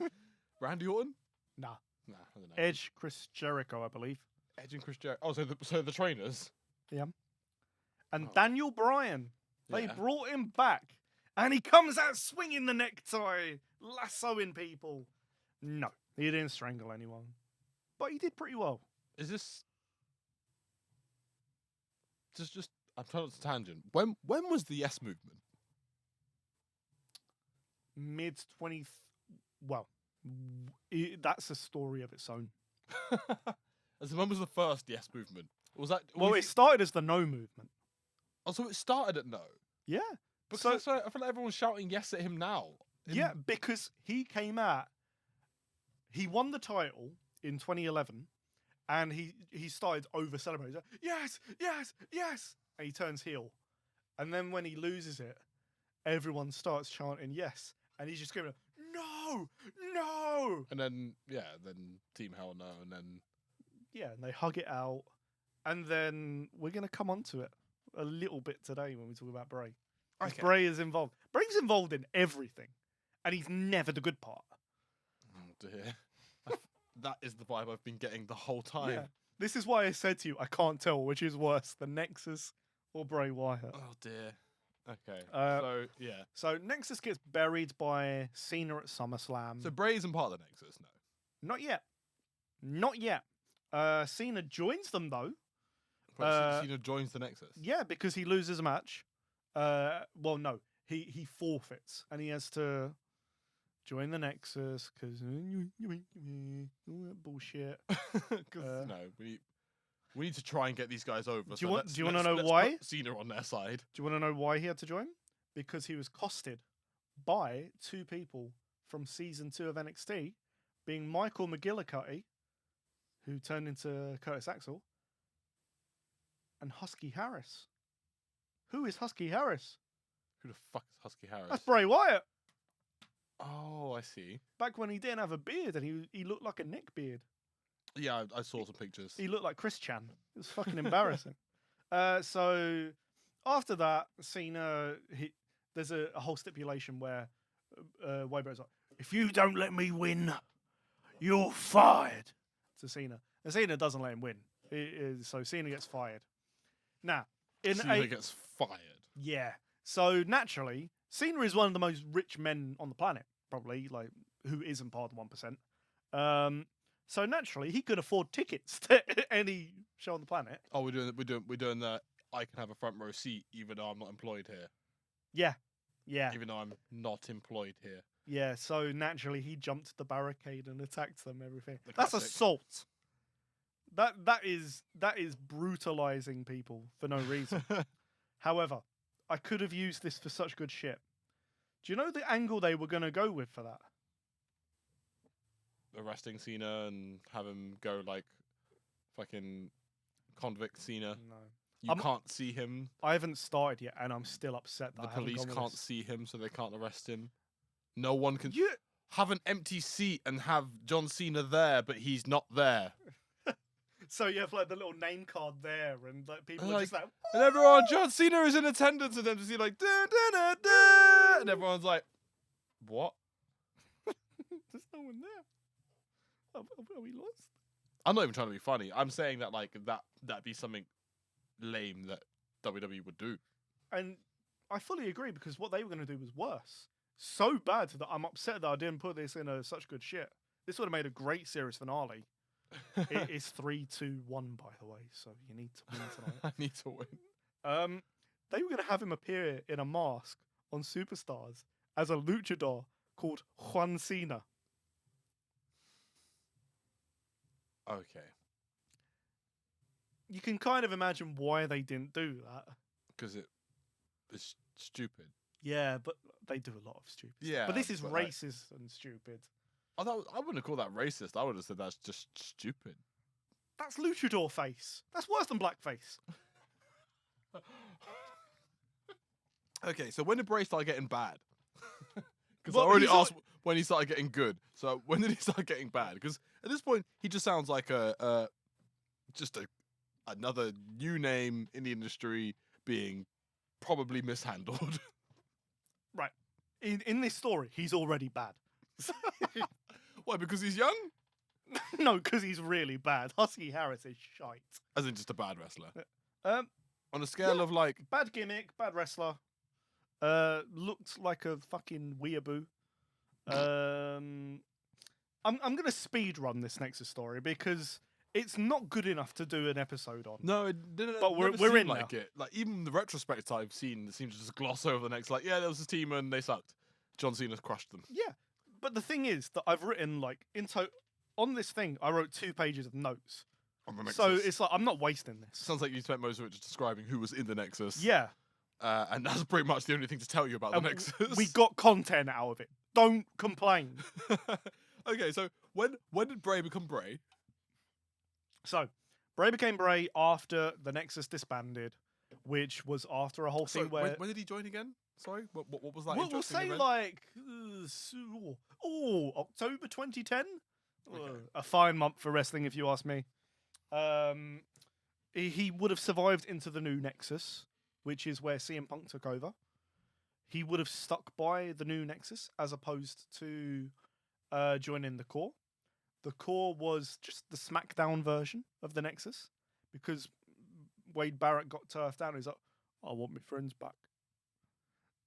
Randy Orton?
Nah,
I don't know.
Edge, Chris Jericho, I believe.
Edge and Chris Jericho. Oh, so the trainers.
Yeah. And Daniel Bryan. They
Yeah.
brought him back. And he comes out swinging the necktie, lassoing people. No, he didn't strangle anyone. But he did pretty well.
Is this just I'm trying not to tangent. When was the Yes movement?
Mid-20... Well, that's a story of its own.
As in, when was the first Yes movement? Was that...
Well, it started as the No movement.
Oh, so it started at No?
Yeah.
Because
So-
that's why I feel like everyone's shouting yes at him now.
Yeah, because he came out... He won the title in 2011, and he started over-celebrating. He's like, yes, yes, yes! And he turns heel. And then when he loses it, everyone starts chanting yes. And he's just screaming, no, no!
And then, then Team Hell No, and then...
Yeah, and they hug it out. And then we're going to come on to it a little bit today when we talk about Bray.
Okay.
Bray is involved. Bray's involved in everything. And he's never the good part.
Oh dear. That is the vibe I've been getting the whole time.
Yeah. This is why I said to you, I can't tell which is worse, the Nexus or Bray Wyatt.
Oh dear. Okay.
Uh,
So yeah.
So Nexus gets buried by Cena at SummerSlam.
So Bray isn't part of the Nexus, no.
Not yet. Not yet. Cena joins them though.
Wait, Cena joins the Nexus.
Yeah, because he loses a match. Well, no, he forfeits and he has to join the Nexus because bullshit.
Because no, we need to try and get these guys over.
Do you want to know
let's
why?
put Cena on their side.
Do you want to know why he had to join? Because he was costed by two people from season 2 of NXT, being Michael McGillicuddy, who turned into Curtis Axel, and Husky Harris. Who is Husky Harris?
Who the fuck is Husky Harris?
That's Bray Wyatt.
Oh, I see.
Back when he didn't have a beard and he looked like a neck beard.
Yeah, I saw some pictures.
He looked like Chris Chan. It was fucking embarrassing. So after that, Cena, there's a whole stipulation where Waybar's like, if you don't let me win, you're fired. To Cena. And Cena doesn't let him win. So Cena gets fired. Now,
Cena gets fired.
Yeah. So naturally, Cena is one of the most rich men on the planet, probably, like, who isn't part of the 1%. So naturally, he could afford tickets to any show on the planet.
Oh, we're doing that. I can have a front row seat even though I'm not employed here.
Yeah. Yeah.
Even though I'm not employed here.
Yeah. So naturally, he jumped the barricade and attacked them. Everything.
The
That's
classic.
assault. That is brutalizing people for no reason. However, I could have used this for such good shit. Do you know the angle they were going to go with for that?
Arresting Cena and have him go like fucking convict Cena.
No.
You can't see him.
I haven't started yet, and I'm still upset that
The
I haven't
police
gone with
can't
this.
see him, so they can't arrest him. No one can
You,
have an empty seat and have John Cena there, but he's not there.
so you have like the little name card there, and like people are
Like-
just like,
And everyone, John Cena is in attendance, and then to see like, da, da, da, da, and everyone's like, what?
there's no one there. Are we lost?
I'm not even trying to be funny. I'm saying that like that'd be something lame that WWE would do.
And I fully agree because what they were going to do was worse. So bad that I'm upset that I didn't put this in such good shit. This would have made a great series finale. It is 3-2-1, by the way, so you need to win tonight.
I need to win.
They were going to have him appear in a mask on Superstars as a luchador called Juan Cena.
Okay.
You can kind of imagine why they didn't do that.
Because it's stupid.
Yeah, but they do a lot of stupid.
Yeah.
But this is
but, like,
racist and stupid.
I wouldn't have called that racist. I would have said that's just stupid.
That's luchador face. That's worse than blackface.
Okay, so when did Bray start getting bad? Because
Well,
I already
he's al-
asked when he started getting good. So when did he start getting bad? Because at this point, he just sounds like another new name in the industry being probably mishandled.
Right. In this story, he's already bad.
Why? Because he's young?
No, because he's really bad. Husky Harris is shite.
As in just a bad wrestler.
Um,
On a scale of like,
Bad gimmick, bad wrestler. Looked like a fucking weeaboo. I'm gonna speed run this Nexus story because it's not good enough to do an episode on.
no, it didn't.
But we're
never
in
seemed like
now.
it. Like even the retrospect I've seen seems to just gloss over the next. Like, yeah, there was this team and they sucked. John Cena's crushed them.
Yeah, but the thing is that I've written like on this thing. I wrote 2 pages of notes,
On the Nexus.
so it's like I'm not wasting this.
Sounds like you spent most of it just describing who was in the Nexus.
Yeah,
And that's pretty much the only thing to tell you about the
and
Nexus.
we got content out of it. Don't complain.
Okay, so when did Bray become Bray?
So, Bray became Bray after the Nexus disbanded, which was after a whole
So
thing where
when did he join again? Sorry, what was that?
we'll
interesting
say
event?
like October 2010.
Okay.
A fine month for wrestling, if you ask me. He would have survived into the new Nexus, which is where CM Punk took over. He would have stuck by the new Nexus as opposed to joining the Core. The Core was just the SmackDown version of the Nexus because Wade Barrett got turfed down. He's like, I want my friends back.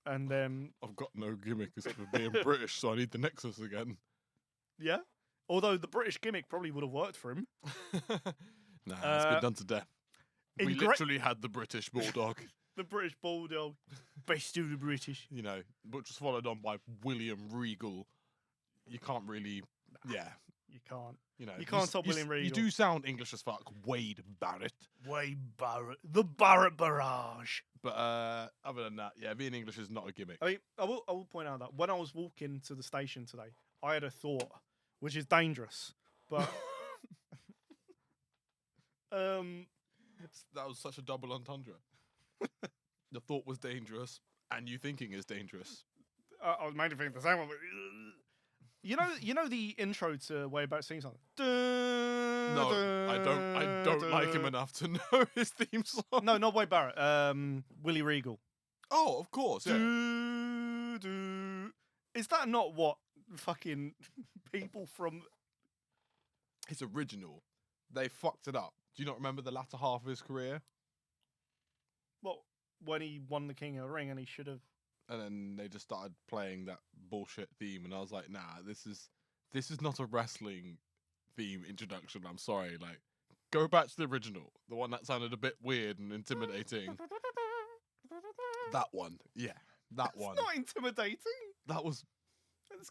And then
I've got no gimmick except for being British, so I need the Nexus again.
yeah, although the British gimmick probably would have worked for him.
Nah, it's been done to death. We
in Gre-
literally had the British Bulldog.
The British Bulldog, best of the British.
You know, which was followed on by William Regal. You can't really, yeah.
You can't.
You know,
You can't top William Regal.
You do sound English as fuck. Wade Barrett.
Wade Barrett. The Barrett Barrage.
But other than that, yeah, being English is not a gimmick.
I mean, I will point out that when I was walking to the station today, I had a thought, which is dangerous, but
that was such a double entendre. The thought was dangerous, and you thinking is dangerous.
I was mainly thinking the same one. But, you know the intro to Way About Sing Song.
No, I don't like him enough to know his theme song.
No, not Wade Barrett. Willie Regal.
Oh, of course, yeah.
Is that not what fucking people from
His original? They fucked it up. Do you not remember the latter half of his career?
Well, when he won the King of the Ring and he should have.
And then they just started playing that bullshit theme, and I was like, nah, this is not a wrestling theme introduction. I'm sorry, like, go back to the original, the one that sounded a bit weird and intimidating. That one, yeah, that one.
It's not intimidating.
That's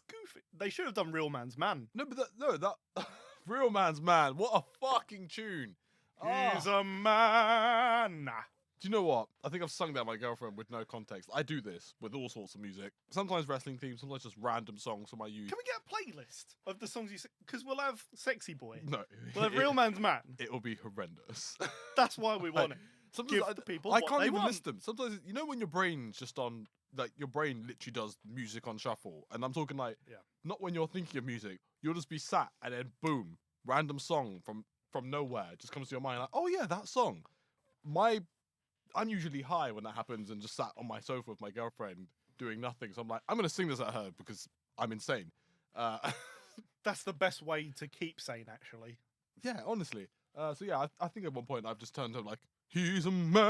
goofy. They should have done Real Man's Man.
No, but that Real Man's Man. What a fucking tune!
He's a man.
Do you know what? I think I've sung that to my girlfriend with no context. I do this with all sorts of music. Sometimes wrestling themes, sometimes just random songs from my youth.
Can we get a playlist of the songs you sing? Because we'll have Sexy Boy.
No.
We'll have Real Man's Man.
It will be horrendous.
That's why we want it.
Sometimes
Give the people
I
what
can't
they
even
want.
list them. Sometimes, you know when your brain's just on, like, your brain literally does music on shuffle. And I'm talking like, not when you're thinking of music. You'll just be sat and then boom, random song from nowhere just comes to your mind. Like, oh yeah, that song. I'm usually high when that happens and just sat on my sofa with my girlfriend doing nothing. So I'm like, I'm going to sing this at her because I'm insane.
That's the best way to keep sane, actually.
Yeah, honestly. So yeah, I think at one point I've just turned to like, he's a man.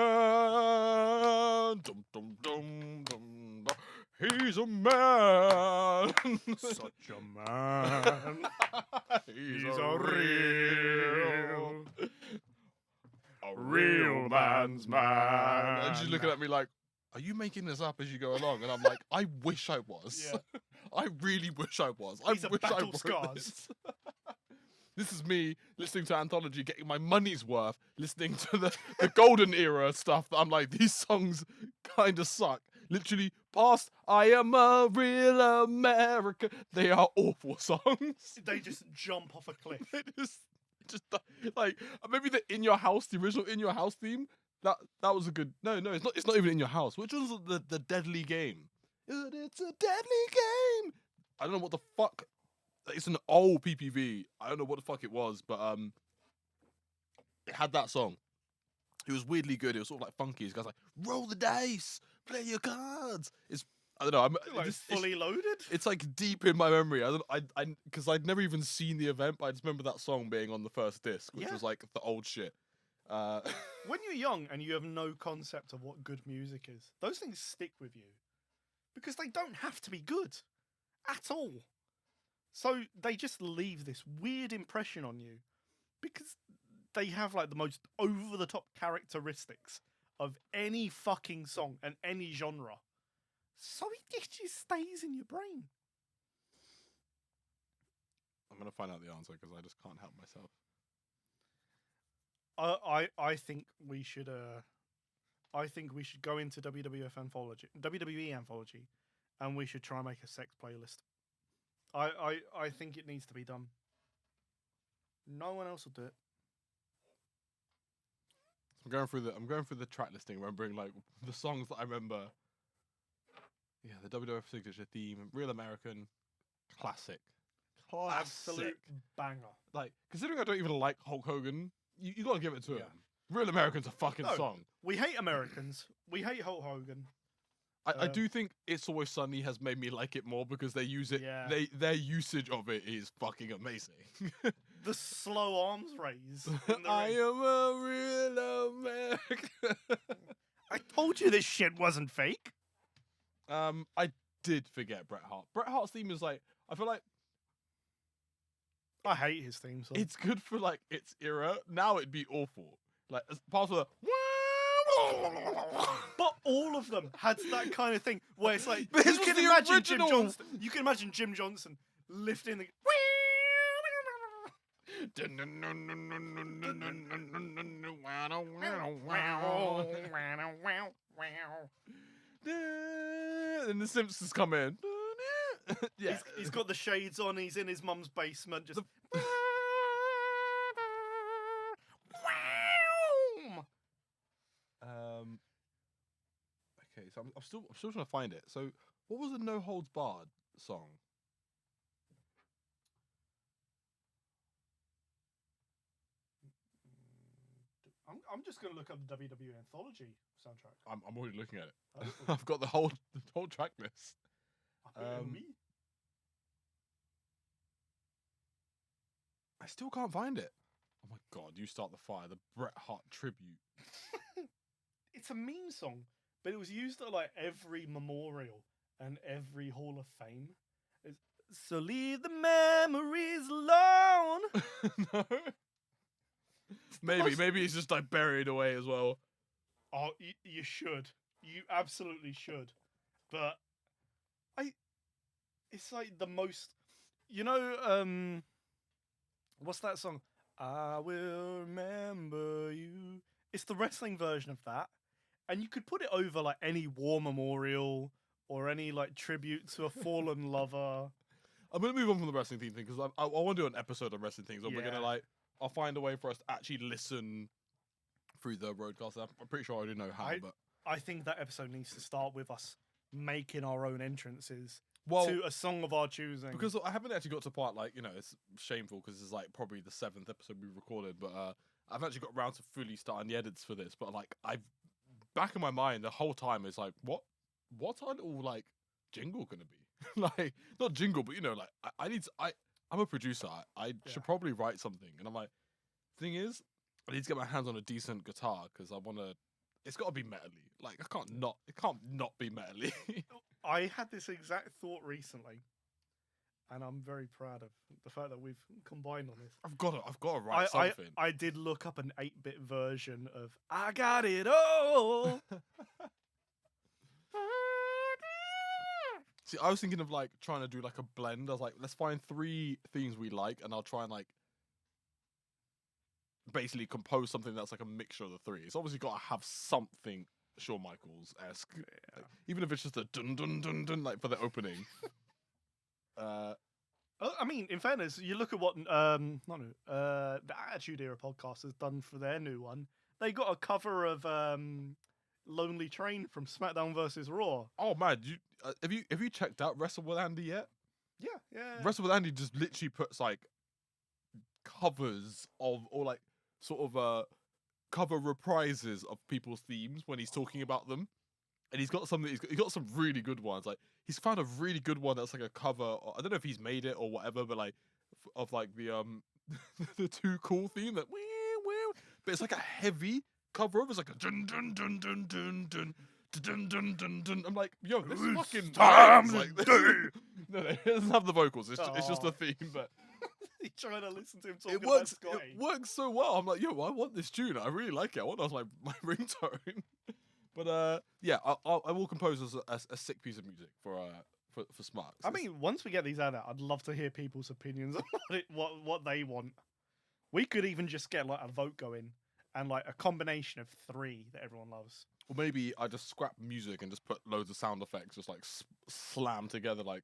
Dum, dum, dum, dum, dum. He's a man.
Such a man.
He's a real man's man. And she's looking at me like, are you making this up as you go along? And I'm like, I wish I was.
Yeah.
I really wish I was.
These
I
are
wish I
battle
wrote
scars.
This. This is me listening to Anthology, getting my money's worth, listening to the golden era stuff that I'm like, these songs kind of suck. Literally, past I Am a Real American. They are awful songs.
They just jump off a cliff.
They just like, maybe the In Your House, the original In Your House theme, that was a good, no, it's not even In Your House. Which was the Deadly Game? It's a deadly game. I don't know what the fuck. It's an old PPV. I don't know what the fuck it was, but it had that song. It was weirdly good. It was sort of like funky. This guy's like, roll the dice, play your cards. I don't know.
Like fully loaded.
It's like deep in my memory. Because I'd never even seen the event, but I just remember that song being on the first disc, which was like the old shit.
When you're young and you have no concept of what good music is, those things stick with you because they don't have to be good at all. So they just leave this weird impression on you because they have like the most over-the-top characteristics of any fucking song and any genre. So it just stays in your brain.
I'm going to find out the answer because I just can't help myself.
I think we should go into WWE Anthology, and we should try and make a sex playlist. I think it needs to be done. No one else will do it.
I'm going through the track listing, remembering like the songs that I remember. Yeah, the WWF signature theme, Real American, classic.
Absolute banger.
Like, considering I don't even like Hulk Hogan, you got to give it to him. Real American's a fucking song.
We hate Americans. We hate Hulk Hogan.
I do think It's Always Sunny has made me like it more because they use it.
Yeah.
Their usage of it is fucking amazing.
The slow arms raise.
I am a real American.
I told you this shit wasn't fake.
I did forget Bret Hart. Bret Hart's theme is like, I feel like
I hate his theme song.
it's good for like its era. Now it'd be awful. Like as part of the.
But all of them had that kind of thing where it's like
This
you
was
can
the
imagine
original.
Jim Johnson. You can imagine Jim Johnson lifting the.
And the Simpsons come in. Yeah,
He's got the shades on. He's in his mum's basement. Just.
Okay, so I'm still trying to find it. So, what was the No Holds Barred song?
I'm just gonna look up the WWE Anthology soundtrack.
I'm already looking at it.
Oh.
I've got the whole track list.
Me?
I still can't find it. Oh my god! You start the fire. The Bret Hart tribute.
It's a meme song, but it was used at like every memorial and every Hall of Fame. So leave the memories alone.
No. Maybe it's just like buried away as well.
Oh, you should. You absolutely should. But it's like the most, what's that song? I will remember you. It's the wrestling version of that. And you could put it over like any war memorial or any like tribute to a fallen lover.
I'm gonna move on from the wrestling theme thing because I want to do an episode on wrestling things. Where we're
Yeah.
gonna I'll find a way for us to actually listen through the roadcast. I'm pretty sure I already know how, but
I think that episode needs to start with us making our own entrances
well,
to a song of our choosing.
because I haven't actually got to part it's shameful because it's like probably the 7th episode we recorded, but I've actually got around to fully starting the edits for this. But like I've back in my mind the whole time is like what's our little like jingle gonna be? Like not jingle, but I'm a producer. I should probably write something, and I'm like, thing is, I need to get my hands on a decent guitar because I want to. It's got to be metally. Like it can't not be metally.
I had this exact thought recently, and I'm very proud of the fact that we've combined on this.
I've got to write something.
I did look up an 8-bit version of "I Got It All."
See, I was thinking of like trying to do like a blend. I was like, let's find 3 themes we like, and I'll try and like basically compose something that's like a mixture of the 3. It's obviously got to have something Shawn Michaels-esque, even if it's just a dun dun dun dun like for the opening.
I mean, in fairness, you look at what the Attitude Era podcast has done for their new one. They got a cover of "Lonely Train" from SmackDown vs. Raw.
Oh man, have you checked out Wrestle with Andy yet?
Yeah.
Wrestle with Andy just literally puts like covers of or like sort of cover reprises of people's themes when he's talking about them, and he's got some really good ones. Like he's found a really good one that's like a cover. I don't know if he's made it or whatever, but like of like the the Too Cool theme that but it's like a heavy cover of. It's like a dun dun dun dun dun dun. Dun, dun, dun, dun. I'm like, yo, this is fucking like, no, it doesn't have the vocals. It's just a theme, but
You're trying to listen to him talking
it works.
about Scotty.
It works so well. I'm like, yo, I want this tune. I really like it. I want it as my ringtone. But yeah, I will compose a sick piece of music for Smart.
I mean, once we get these out, I'd love to hear people's opinions on what they want. We could even just get like a vote going and like a combination of 3 that everyone loves.
Or maybe I just scrap music and just put loads of sound effects, just like slam together like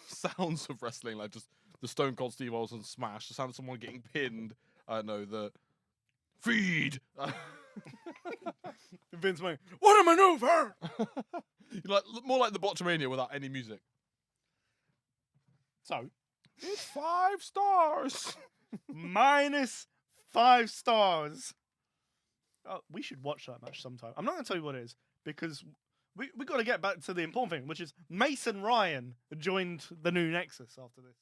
sounds of wrestling, like just the Stone Cold Steve Austin smash, the sound of someone getting pinned. I don't know, the feed.
Vince McMahon, what a maneuver!
Like more like the Botchamania without any music.
So
it's 5 stars.
minus 5 stars. Oh, we should watch that match sometime. I'm not going to tell you what it is because we got to get back to the important thing, which is Mason Ryan joined the new Nexus after this.